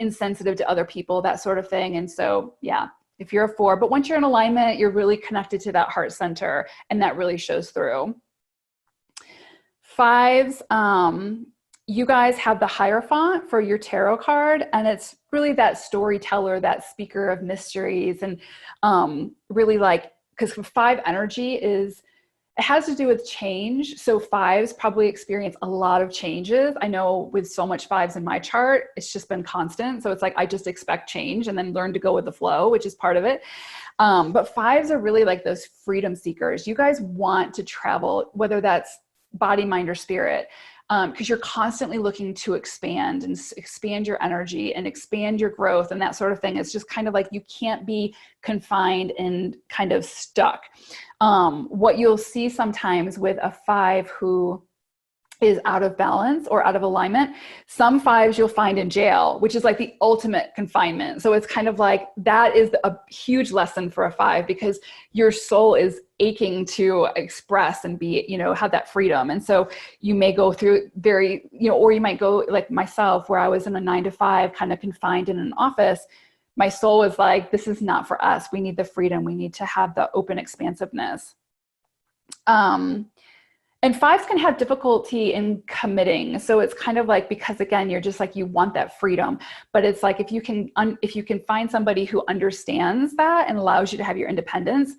insensitive to other people, that sort of thing. And so, yeah, if you're a 4, but once you're in alignment, you're really connected to that heart center and that really shows through. 5s, you guys have the Hierophant for your tarot card, and it's really that storyteller, that speaker of mysteries, and really like, because 5 energy it has to do with change. So 5s probably experience a lot of changes. I know with so much 5s in my chart, it's just been constant. So it's like, I just expect change and then learn to go with the flow, which is part of it. But 5s are really like those freedom seekers. You guys want to travel, whether that's body, mind, or spirit, because you're constantly looking to expand and expand your energy and expand your growth and that sort of thing. It's just kind of like you can't be confined and kind of stuck. What you'll see sometimes with a 5 who is out of balance or out of alignment, some 5s you'll find in jail, which is like the ultimate confinement. So it's kind of like that is a huge lesson for a 5 because your soul is aching to express and be, have that freedom. And so you may go through very, or you might go like myself, where I was in a 9-to-5 kind of confined in an office. My soul was like, this is not for us. We need the freedom. We need to have the open expansiveness. And 5s can have difficulty in committing. So it's kind of like, because again, you're just like, you want that freedom, but it's like, if you can find somebody who understands that and allows you to have your independence,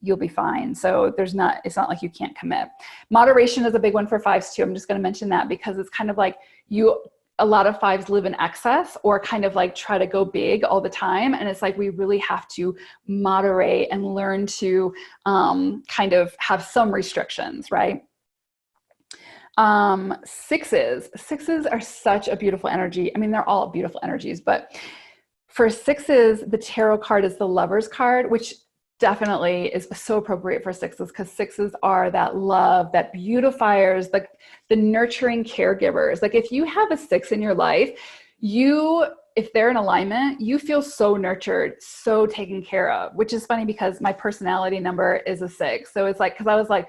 you'll be fine. So it's not like you can't commit. Moderation is a big one for 5s too. I'm just going to mention that because it's kind of like a lot of fives live in excess or kind of like try to go big all the time. And it's like, we really have to moderate and learn to kind of have some restrictions, right? Sixes are such a beautiful energy. I mean, they're all beautiful energies, but for sixes, the tarot card is the Lover's card, which definitely is so appropriate for sixes, because sixes are that love, that beautifiers, like the nurturing caregivers. Like if you have a six in your life, if they're in alignment, you feel so nurtured, so taken care of, which is funny because my personality number is a 6. So it's like, because I was like,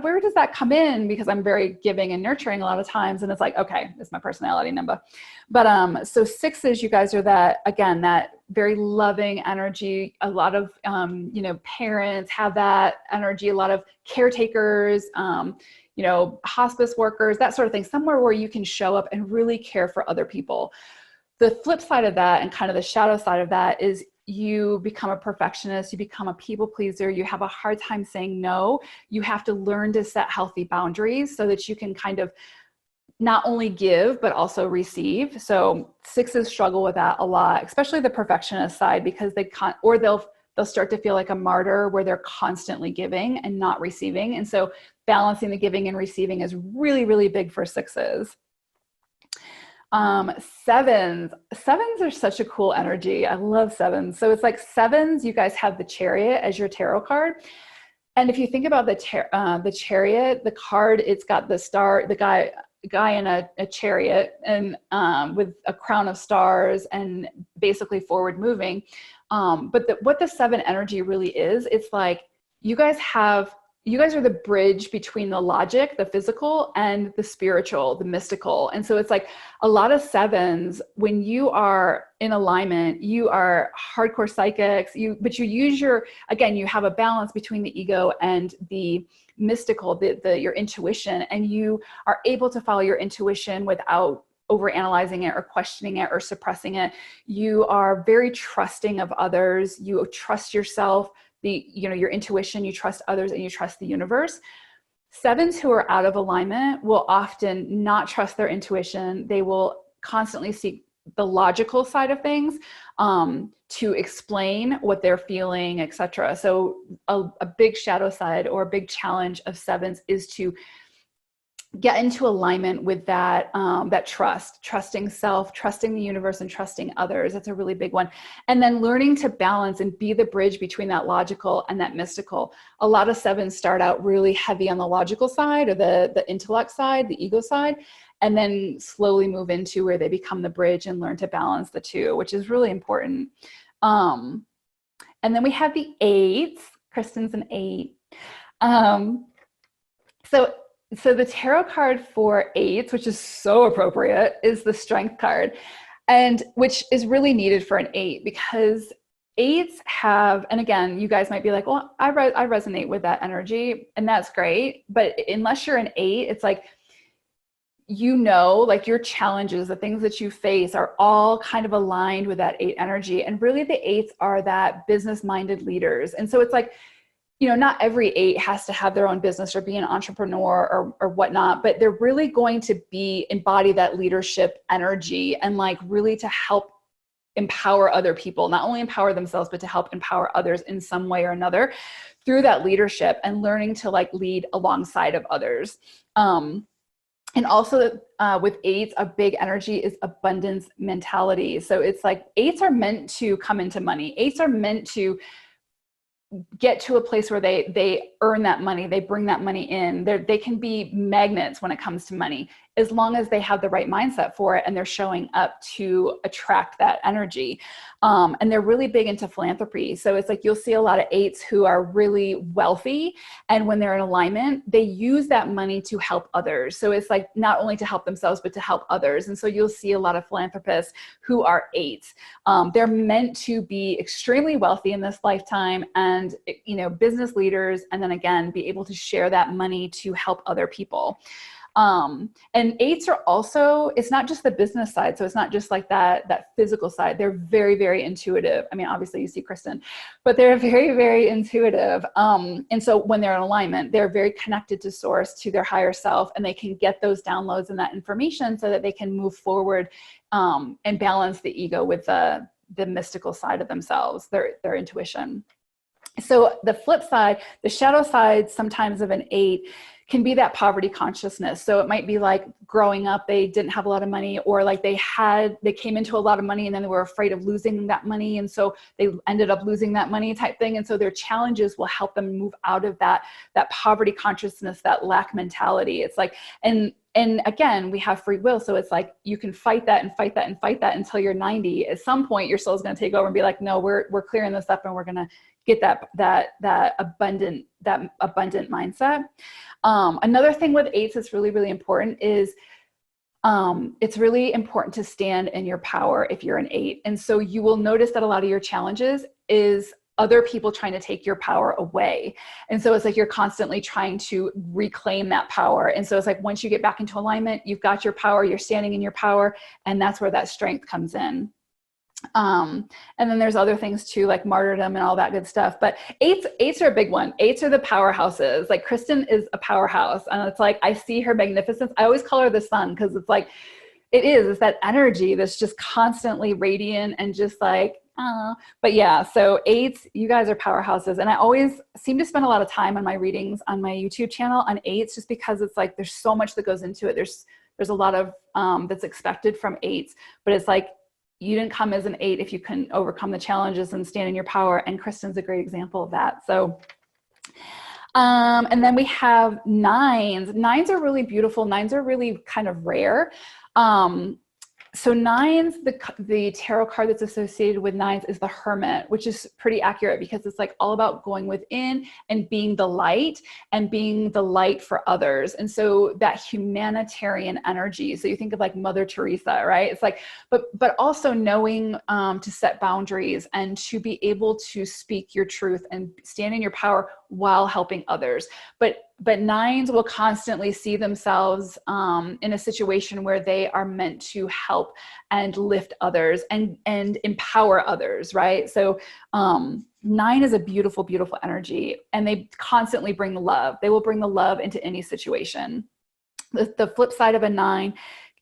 where does that come in? Because I'm very giving and nurturing a lot of times. And it's like, okay, it's my personality number. But so sixes, you guys are that, again, that very loving energy. A lot of, parents have that energy, a lot of caretakers, hospice workers, that sort of thing, somewhere where you can show up and really care for other people. The flip side of that, and kind of the shadow side of that, is you become a perfectionist, you become a people pleaser, you have a hard time saying no. You have to learn to set healthy boundaries so that you can kind of not only give, but also receive. So sixes struggle with that a lot, especially the perfectionist side, because they'll start to feel like a martyr where they're constantly giving and not receiving. And so balancing the giving and receiving is really, really big for sixes. Sevens are such a cool energy. I love sevens. So it's like sevens, you guys have the Chariot as your tarot card. And if you think about the Chariot, the card, it's got the star, the guy in a chariot and with a crown of stars and basically forward moving. But what the seven energy really is, it's like you guys are the bridge between the logic, the physical, and the spiritual, the mystical. And so it's like a lot of sevens, when you are in alignment, you are hardcore psychics, but you use you have a balance between the ego and the mystical, your intuition, and you are able to follow your intuition without overanalyzing it or questioning it or suppressing it. You are very trusting of others. You trust yourself, your intuition, you trust others, and you trust the universe. Sevens who are out of alignment will often not trust their intuition. They will constantly seek the logical side of things to explain what they're feeling, etc. So a big shadow side or a big challenge of sevens is to get into alignment with that trusting self, trusting the universe, and trusting others. That's a really big one. And then learning to balance and be the bridge between that logical and that mystical. A lot of sevens start out really heavy on the logical side or the intellect side, the ego side, and then slowly move into where they become the bridge and learn to balance the two, which is really important. And then we have the eights. Kristen's an 8. So the tarot card for eights, which is so appropriate, is the Strength card, and which is really needed for an 8, because eights have, and again, you guys might be like, well, I resonate with that energy, and that's great. But unless you're an 8, it's like, like your challenges, the things that you face are all kind of aligned with that 8 energy. And really the 8s are that business-minded leaders. And so it's like, not every 8 has to have their own business or be an entrepreneur or whatnot, but they're really going to embody that leadership energy and like really to help empower other people, not only empower themselves, but to help empower others in some way or another through that leadership and learning to like lead alongside of others. And also with 8s, a big energy is abundance mentality. So it's like 8s are meant to come into money. 8s are meant to get to a place where they earn that money, they bring that money in. They can be magnets when it comes to money, as long as they have the right mindset for it and they're showing up to attract that energy. And they're really big into philanthropy. So it's like you'll see a lot of 8s who are really wealthy, and when they're in alignment, they use that money to help others. So it's like not only to help themselves, but to help others. And so you'll see a lot of philanthropists who are 8s. They're meant to be extremely wealthy in this lifetime and, business leaders, and then again, be able to share that money to help other people. And eights are also, it's not just the business side. So it's not just like that physical side. They're very, very intuitive. I mean, obviously you see Kristen, but they're very, very intuitive. And so when they're in alignment, they're very connected to source, to their higher self, and they can get those downloads and that information so that they can move forward and balance the ego with the mystical side of themselves, their intuition. So the flip side, the shadow side sometimes of an eight can be that poverty consciousness. So it might be like growing up, they didn't have a lot of money, or like they came into a lot of money and then they were afraid of losing that money. And so they ended up losing that money type thing. And so their challenges will help them move out of that poverty consciousness, that lack mentality. It's like, and again, we have free will. So it's like, you can fight that and fight that and fight that until you're 90. At some point, your soul's going to take over and be like, no, we're clearing this up and we're going to get that abundant mindset. Another thing with eights that's really, really important is it's really important to stand in your power if you're an eight. And so you will notice that a lot of your challenges is other people trying to take your power away. And so it's like you're constantly trying to reclaim that power. And so it's like once you get back into alignment, you've got your power, you're standing in your power, and that's where that strength comes in. And then there's other things too, like martyrdom and all that good stuff. But eights are a big one. Eights are the powerhouses. Like Kristen is a powerhouse, and it's like I see her magnificence. I always call her the sun, because it's like it's that energy that's just constantly radiant and just like but yeah, so eights, you guys are powerhouses. And I always seem to spend a lot of time on my readings on my YouTube channel on eights, just because it's like there's so much that goes into it. There's a lot of that's expected from eights, but it's like you didn't come as an eight if you couldn't overcome the challenges and stand in your power. And Kristen's a great example of that. So and then we have nines. Nines are really beautiful. Nines are really kind of rare. So nines, the tarot card that's associated with nines is the Hermit, which is pretty accurate, because it's like all about going within and being the light for others. And so that humanitarian energy. So you think of like Mother Teresa, right? It's like, but also knowing to set boundaries and to be able to speak your truth and stand in your power while helping others. But nines will constantly see themselves in a situation where they are meant to help and lift others and empower others, right? So nine is a beautiful, beautiful energy, and they constantly bring the love. They will bring the love into any situation. The flip side of a nine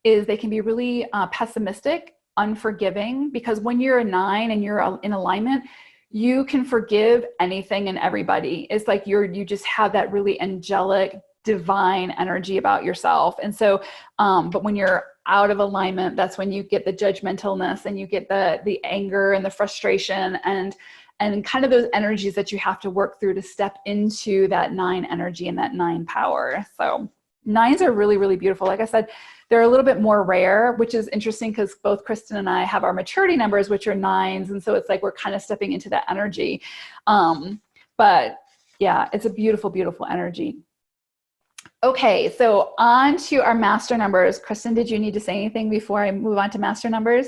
is they can be really pessimistic, unforgiving, because when you're a nine and you're in alignment, you can forgive anything and everybody. It's like you just have that really angelic, divine energy about yourself. And so, but when you're out of alignment, that's when you get the judgmentalness and you get the anger and the frustration and kind of those energies that you have to work through to step into that nine energy and that nine power. So nines are really, really beautiful. Like I said, they're a little bit more rare, which is interesting because both Kristen and I have our maturity numbers, which are nines. And so it's like we're kind of stepping into that energy. But yeah, it's a beautiful, beautiful energy. Okay, so on to our master numbers. Kristen, did you need to say anything before I move on to master numbers?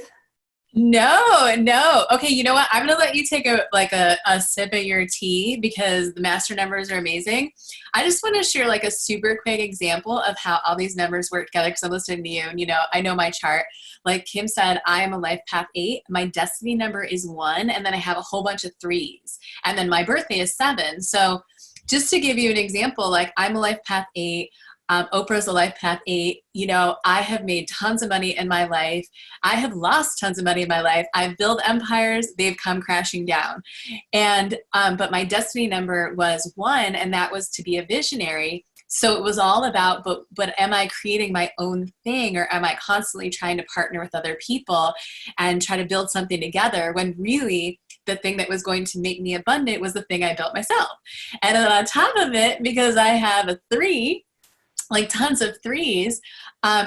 No. Okay, you know what? I'm gonna let you take a sip of your tea because the master numbers are amazing. I just want to share like a super quick example of how all these numbers work together, because I'm listening to you and I know my chart. Like Kim said, I am a life path 8. My destiny number is 1, and then I have a whole bunch of 3s. And then my birthday is 7. So just to give you an example, like I'm a life path 8. Oprah's a life path 8. I have made tons of money in my life. I have lost tons of money in my life. I've built empires. They've come crashing down. And, but my destiny number was 1, and that was to be a visionary. So it was all about, but am I creating my own thing, or am I constantly trying to partner with other people and try to build something together, when really the thing that was going to make me abundant was the thing I built myself. And then on top of it, because I have a 3, like tons of 3s,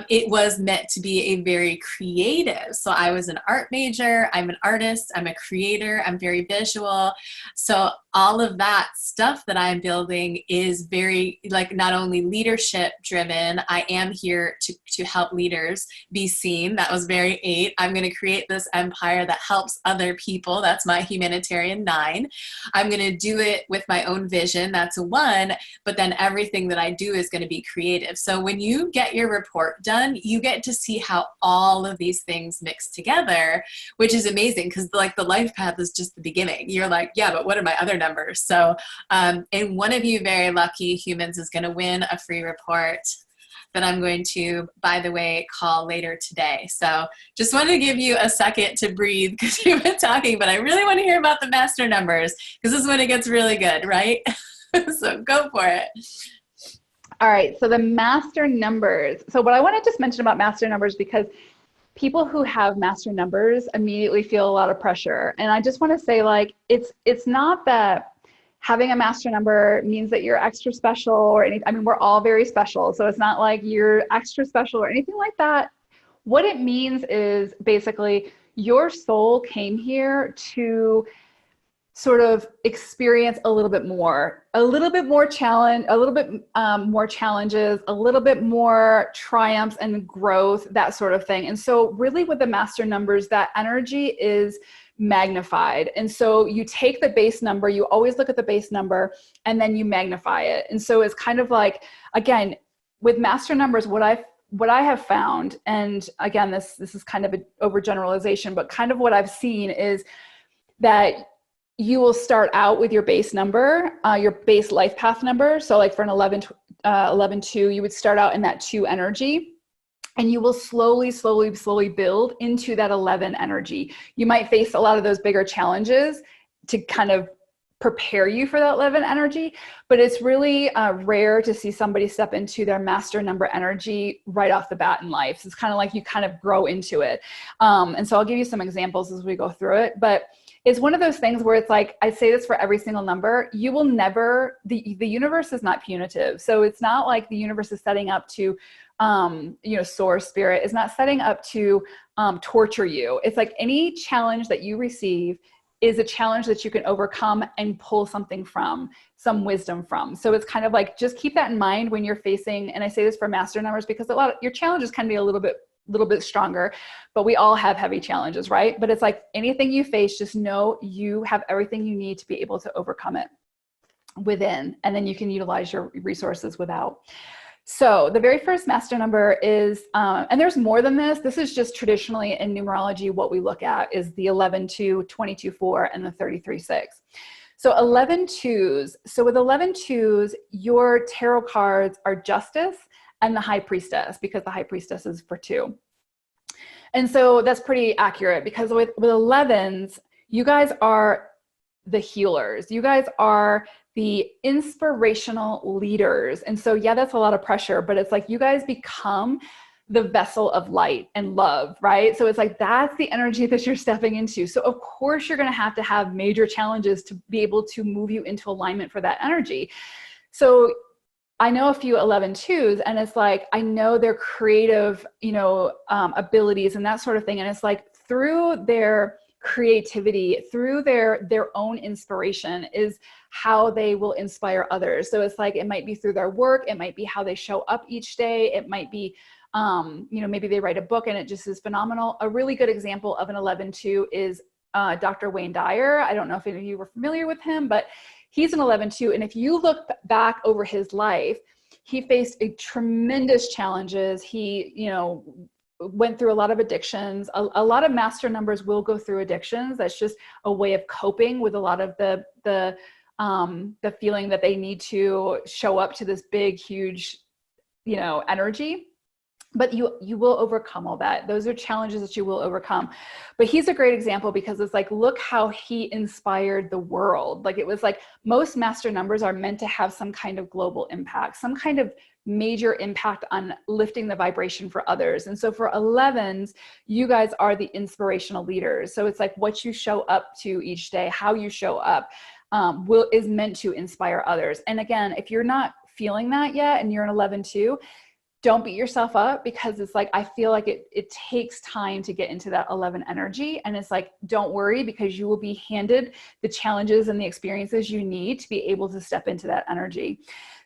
it was meant to be a very creative. So I was an art major, I'm an artist, I'm a creator, I'm very visual. So all of that stuff that I'm building is very like not only leadership driven, I am here to help leaders be seen. That was very 8. I'm going to create this empire that helps other people. That's my humanitarian 9. I'm going to do it with my own vision. That's a 1, but then everything that I do is going to be creative. creative. So when you get your report done, you get to see how all of these things mix together, which is amazing because like the life path is just the beginning. You're like, yeah, but what are my other numbers? So, and one of you very lucky humans is going to win a free report that I'm going to, by the way, call later today. So just wanted to give you a second to breathe because you've been talking, but I really want to hear about the master numbers because this is when it gets really good, right? So go for it. All right. So the master numbers. So what I want to just mention about master numbers, because people who have master numbers immediately feel a lot of pressure. And I just want to say, like, it's not that having a master number means that you're extra special or anything. I mean, we're all very special. So it's not like you're extra special or anything like that. What it means is basically your soul came here to sort of experience a little bit more challenge, a little bit more challenges, a little bit more triumphs and growth, that sort of thing. And so really with the master numbers, that energy is magnified. And so you take the base number, you always look at the base number, and then you magnify it. And so it's kind of like, again, with master numbers, what I have found, and again, this is kind of an overgeneralization, but kind of what I've seen is that you will start out with your base number, your base life path number. So like for an 11-2, you would start out in that 2 energy. And you will slowly build into that 11 energy. You might face a lot of those bigger challenges to kind of prepare you for that 11 energy, but it's really rare to see somebody step into their master number energy right off the bat in life. So it's kind of like you kind of grow into it. And so I'll give you some examples as we go through it, but it's one of those things where it's like, I say this for every single number, you will never, the universe is not punitive. So it's not like the universe is setting up to, source spirit is not setting up to torture you. It's like any challenge that you receive is a challenge that you can overcome and pull something from, some wisdom from. So it's kind of like, just keep that in mind when you're facing, and I say this for master numbers because a lot of your challenges can be a little bit stronger, but we all have heavy challenges, right? But it's like anything you face, just know you have everything you need to be able to overcome it within, and then you can utilize your resources without. So the very first master number is, and there's more than this. This is just traditionally in numerology, what we look at is the 11-2, 22-4, and the 33-6. So 11-2s. So with 11-2s, your tarot cards are Justice and the High Priestess, because the High Priestess is for 2. And so that's pretty accurate because with 11s, you guys are the healers. You guys are the inspirational leaders. And so, yeah, that's a lot of pressure, but it's like you guys become the vessel of light and love, right? So it's like, that's the energy that you're stepping into. So of course you're going to have major challenges to be able to move you into alignment for that energy. So I know a few 11-2s, and it's like, I know their creative, abilities and that sort of thing. And it's like through their creativity, through their own inspiration is how they will inspire others. So it's like, it might be through their work. It might be how they show up each day. It might be, maybe they write a book and it just is phenomenal. A really good example of an 11-2 is Dr. Wayne Dyer. I don't know if any of you were familiar with him, but he's an 11-2. And if you look back over his life, he faced a tremendous challenges. He, went through a lot of addictions. A lot of master numbers will go through addictions. That's just a way of coping with a lot of the feeling that they need to show up to this big, huge, energy. But you will overcome all that. Those are challenges that you will overcome. But he's a great example because it's like, look how he inspired the world. Like, it was like most master numbers are meant to have some kind of global impact, some kind of major impact on lifting the vibration for others. And so for 11s, you guys are the inspirational leaders. So it's like what you show up to each day, how you show up is meant to inspire others. And again, if you're not feeling that yet and you're an 11-2, don't beat yourself up, because it's like, I feel like it takes time to get into that 11 energy. And it's like, don't worry, because you will be handed the challenges and the experiences you need to be able to step into that energy.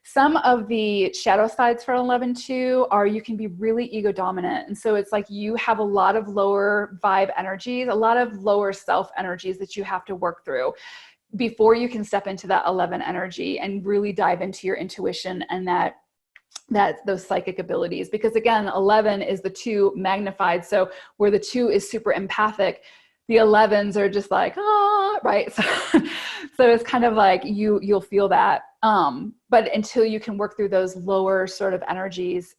Some of the shadow sides for 11-2 are, you can be really ego dominant. And so it's like, you have a lot of lower vibe energies, a lot of lower self energies that you have to work through before you can step into that 11 energy and really dive into your intuition and that those psychic abilities, because again, 11 is the 2 magnified. So where the 2 is super empathic, the 11s are just like, ah, right. So it's kind of like you'll feel that. But until you can work through those lower sort of energies,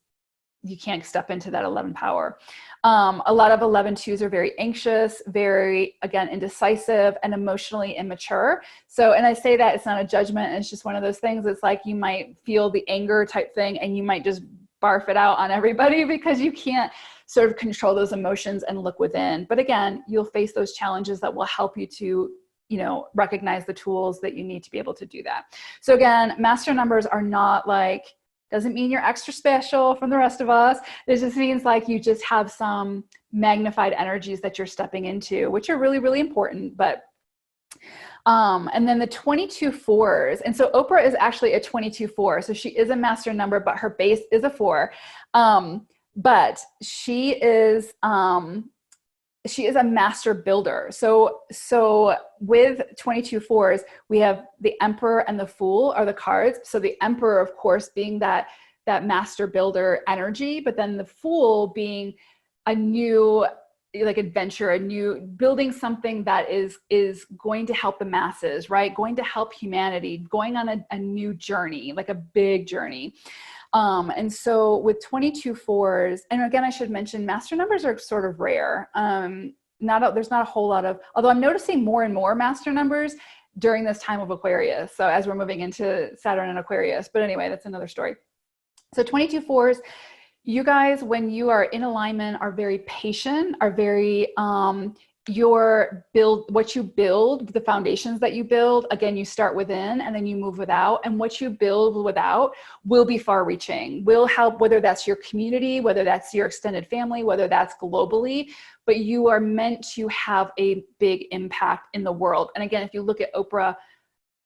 you can't step into that 11 power. A lot of 11-2s are very anxious, very, again, indecisive and emotionally immature. So, and I say that it's not a judgment. It's just one of those things. It's like you might feel the anger type thing and you might just barf it out on everybody because you can't sort of control those emotions and look within. But again, you'll face those challenges that will help you to, you know, recognize the tools that you need to be able to do that. So again, master numbers are not like, doesn't mean you're extra special from the rest of us. It just means like you just have some magnified energies that you're stepping into, which are really, really important. But and then the 22 fours. And so Oprah is actually a 22-4. So she is a master number, but her base is a 4. But she is a master builder. So with 22 fours, we have the Emperor and the Fool are the cards. So the Emperor, of course, being that master builder energy, but then the Fool being a new like adventure, a new building something that is going to help the masses, right? Going to help humanity, going on a new journey, like a big journey. And so with 22 fours, and again, I should mention master numbers are sort of rare. There's not a whole lot of, although I'm noticing more and more master numbers during this time of Aquarius. So as we're moving into Saturn and Aquarius, but anyway, that's another story. So 22 fours, you guys, when you are in alignment, are very patient, are very, what you build, the foundations that you build, again, you start within and then you move without, and what you build without will be far reaching, will help, whether that's your community, whether that's your extended family, whether that's globally, but you are meant to have a big impact in the world. And again, if you look at Oprah,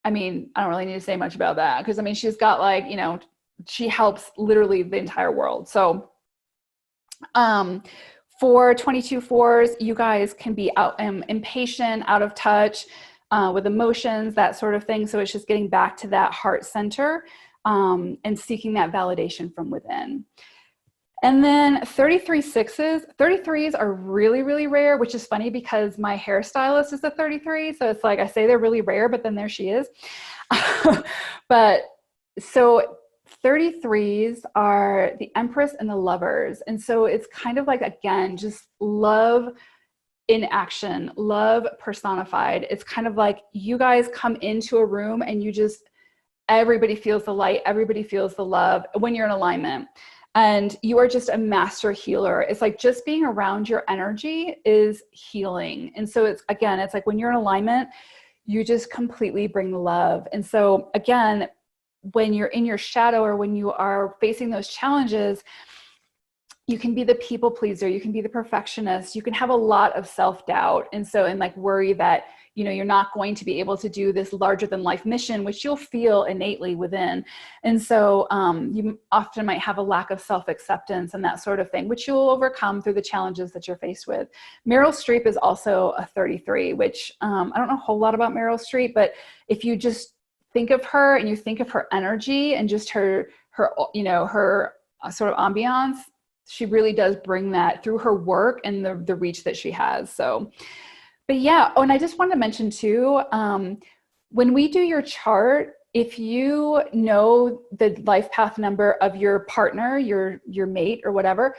I mean, I don't really need to say much about that because I mean, she's got like, you know, she helps literally the entire world. So, for 22 fours, you guys can be impatient, out of touch with emotions, that sort of thing. So it's just getting back to that heart center and seeking that validation from within. And then 33 sixes, 33s are really, really rare, which is funny because my hairstylist is a 33. So it's like, I say they're really rare, but then there she is. But so 33s are the Empress and the Lovers. And so it's kind of like, again, just love in action, love personified. It's kind of like you guys come into a room and you just, everybody feels the light, everybody feels the love when you're in alignment. And you are just a master healer. It's like just being around your energy is healing. And so it's, again, it's like when you're in alignment, you just completely bring the love. And so again, when you're in your shadow or when you are facing those challenges, you can be the people pleaser, you can be the perfectionist, you can have a lot of self-doubt. And so, and like worry that, you know, you're not going to be able to do this larger than life mission, which you'll feel innately within. And so you often might have a lack of self-acceptance and that sort of thing, which you'll overcome through the challenges that you're faced with. Meryl Streep is also a 33, which I don't know a whole lot about Meryl Streep, but if you just think of her and you think of her energy and just her, you know, her sort of ambiance, she really does bring that through her work and the reach that she has. So, but yeah. Oh, and I just wanted to mention too, when we do your chart, if you know the life path number of your partner, your mate or whatever,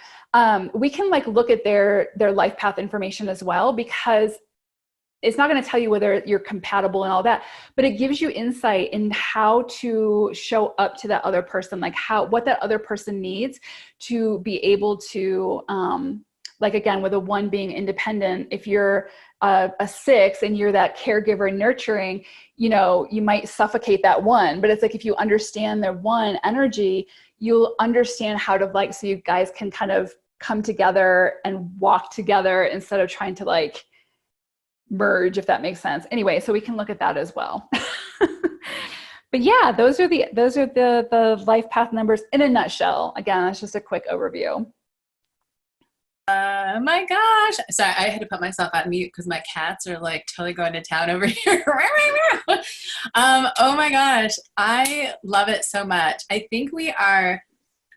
we can like look at their life path information as well, because it's not going to tell you whether you're compatible and all that, but it gives you insight in how to show up to that other person, like what that other person needs to be able to, like again, with a 1 being independent, if you're a 6 and you're that caregiver and nurturing, you know, you might suffocate that 1, but it's like, if you understand their 1 energy, you'll understand how to like, so you guys can kind of come together and walk together instead of trying to like, merge, if that makes sense. Anyway, so we can look at that as well. But yeah, those are the life path numbers in a nutshell. Again, that's just a quick overview. Oh my gosh. Sorry, I had to put myself on mute because my cats are like totally going to town over here. Oh my gosh. I love it so much. I think we are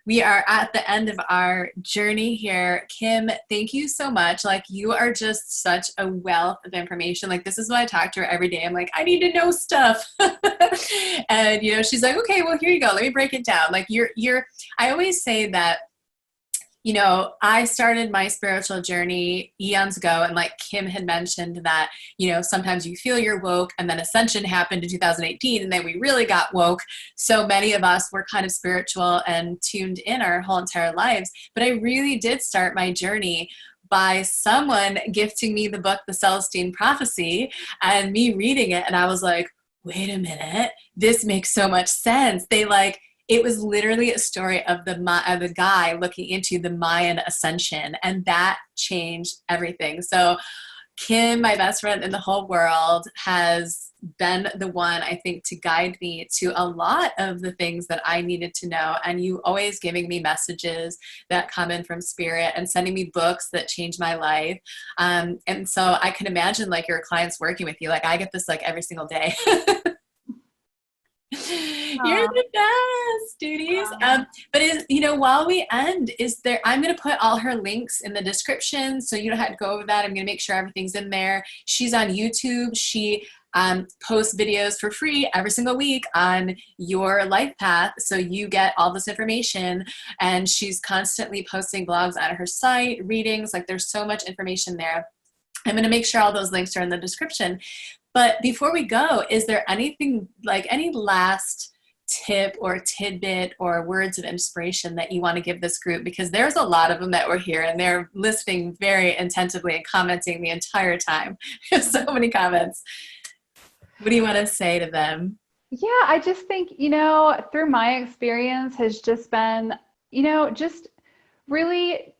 we are at the end of our journey here. Kim, thank you so much. Like, you are just such a wealth of information. Like, this is why I talk to her every day. I'm like, I need to know stuff. And, you know, she's like, okay, well, here you go. Let me break it down. Like, I always say that, you know, I started my spiritual journey eons ago, and like Kim had mentioned that, you know, sometimes you feel you're woke, and then Ascension happened in 2018, and then we really got woke. So many of us were kind of spiritual and tuned in our whole entire lives. But I really did start my journey by someone gifting me the book, The Celestine Prophecy, and me reading it. And I was like, wait a minute, this makes so much sense. It was literally a story of the guy looking into the Mayan ascension, and that changed everything. So Kim, my best friend in the whole world, has been the one, I think, to guide me to a lot of the things that I needed to know. And you always giving me messages that come in from spirit and sending me books that change my life. And so I can imagine like your clients working with you. Like, I get this like every single day. You're the best, duties. But you know, while we end, I'm going to put all her links in the description, so you don't have to go over that. I'm going to make sure everything's in there. She's on YouTube. She posts videos for free every single week on your life path, so you get all this information. And she's constantly posting blogs on her site, readings. Like, there's so much information there. I'm going to make sure all those links are in the description. But before we go, is there anything, like any last tip or tidbit or words of inspiration that you want to give this group? Because there's a lot of them that were here, and they're listening very attentively and commenting the entire time. There's so many comments. What do you want to say to them? Yeah, I just think, you know, through my experience has just been, you know, just really,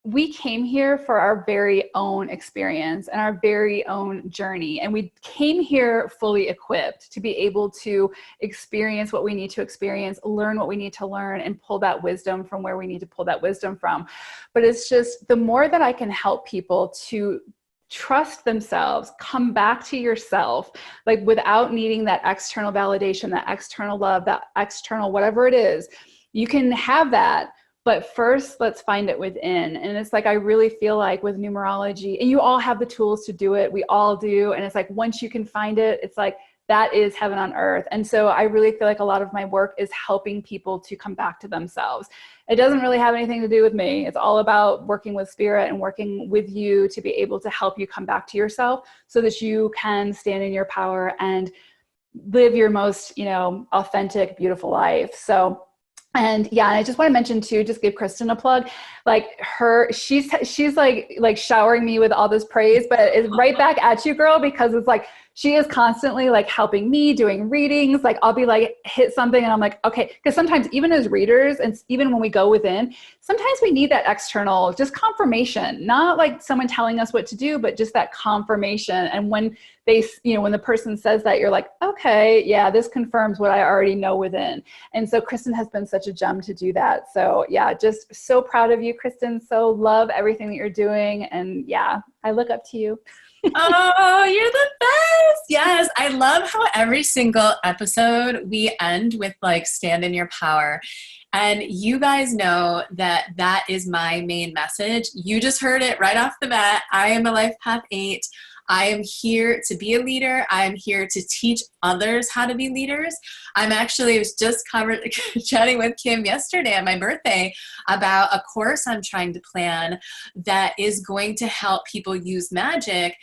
we came here for our very own experience and our very own journey. And we came here fully equipped to be able to experience what we need to experience, learn what we need to learn, and pull that wisdom from where we need to pull that wisdom from. But it's just, the more that I can help people to trust themselves, come back to yourself, like without needing that external validation, that external love, that external whatever it is, you can have that. But first, let's find it within. And it's like, I really feel like with numerology, and you all have the tools to do it. We all do. And it's like, once you can find it, it's like, that is heaven on earth. And so I really feel like a lot of my work is helping people to come back to themselves. It doesn't really have anything to do with me. It's all about working with spirit and working with you to be able to help you come back to yourself so that you can stand in your power and live your most, you know, authentic, beautiful life. So, and yeah, and I just want to mention too, just give Kristen a plug. Like she's like showering me with all this praise, but it's right back at you, girl, because it's like, she is constantly like helping me doing readings. Like, I'll be like, hit something and I'm like, okay. Because sometimes even as readers, and even when we go within, sometimes we need that external, just confirmation, not like someone telling us what to do, but just that confirmation. And when they, you know, when the person says that, you're like, okay, yeah, this confirms what I already know within. And so Kristen has been such a gem to do that. So yeah, just so proud of you, Kristen. So love everything that you're doing. And yeah, I look up to you. Oh, you're the best. Yes. I love how every single episode we end with like, stand in your power. And you guys know that that is my main message. You just heard it right off the bat. I am a Life Path 8. I am here to be a leader. I am here to teach others how to be leaders. I was just chatting with Kim yesterday on my birthday about a course I'm trying to plan that is going to help people use magic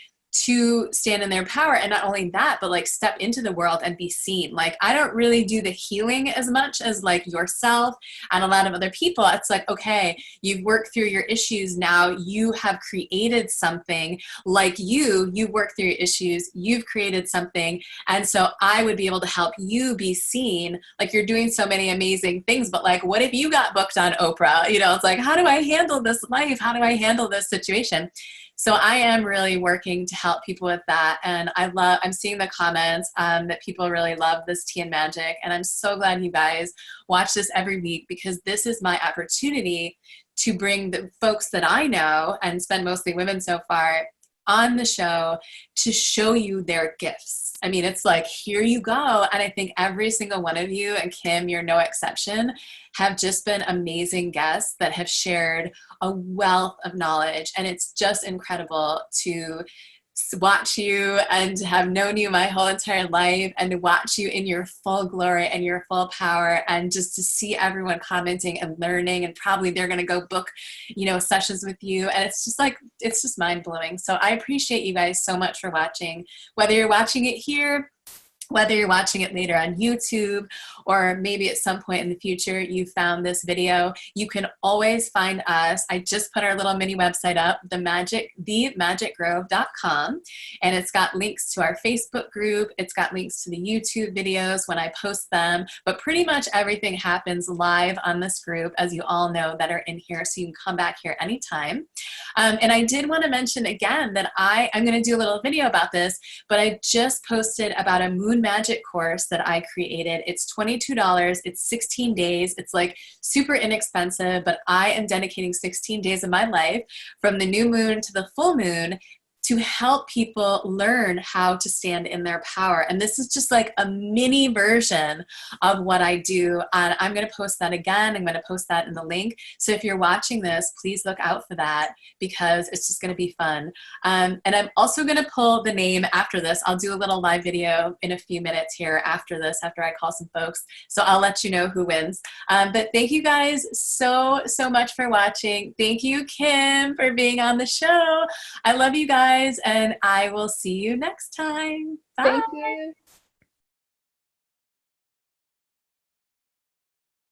to stand in their power. And not only that, but like step into the world and be seen. Like, I don't really do the healing as much as like yourself and a lot of other people. It's like, okay, you've worked through your issues. Now you have created something. Like you work through your issues, you've created something. And so I would be able to help you be seen. Like, you're doing so many amazing things, but like, what if you got booked on Oprah? You know, it's like, how do I handle this life? How do I handle this situation? So I am really working to help people with that. And I'm seeing the comments that people really love this tea and magic. And I'm so glad you guys watch this every week, because this is my opportunity to bring the folks that I know, and spend mostly women so far, on the show to show you their gifts. I mean, it's like, here you go. And I think every single one of you, and Kim, you're no exception, have just been amazing guests that have shared a wealth of knowledge. And it's just incredible to watch you and to have known you my whole entire life and to watch you in your full glory and your full power, and just to see everyone commenting and learning, and probably they're going to go book, you know, sessions with you. And it's just like, it's just mind blowing. So I appreciate you guys so much for watching, whether you're watching it here, whether you're watching it later on YouTube, or maybe at some point in the future you found this video. You can always find us. I just put our little mini website up, themagickgrove.com, and it's got links to our Facebook group. It's got links to the YouTube videos when I post them, but pretty much everything happens live on this group, as you all know that are in here, so you can come back here anytime. And I did want to mention again that I'm going to do a little video about this, but I just posted about a moon magic course that I created. It's $22. It's 16 days. It's like super inexpensive, but I am dedicating 16 days of my life from the new moon to the full moon to help people learn how to stand in their power. And this is just like a mini version of what I do. And I'm going to post that again. I'm going to post that in the link. So if you're watching this, please look out for that, because it's just going to be fun. And I'm also going to pull the name after this. I'll do a little live video in a few minutes here after this, after I call some folks. So I'll let you know who wins. But thank you guys so much for watching. Thank you, Kim, for being on the show. I love you guys, and I will see you next time. Bye. Thank you.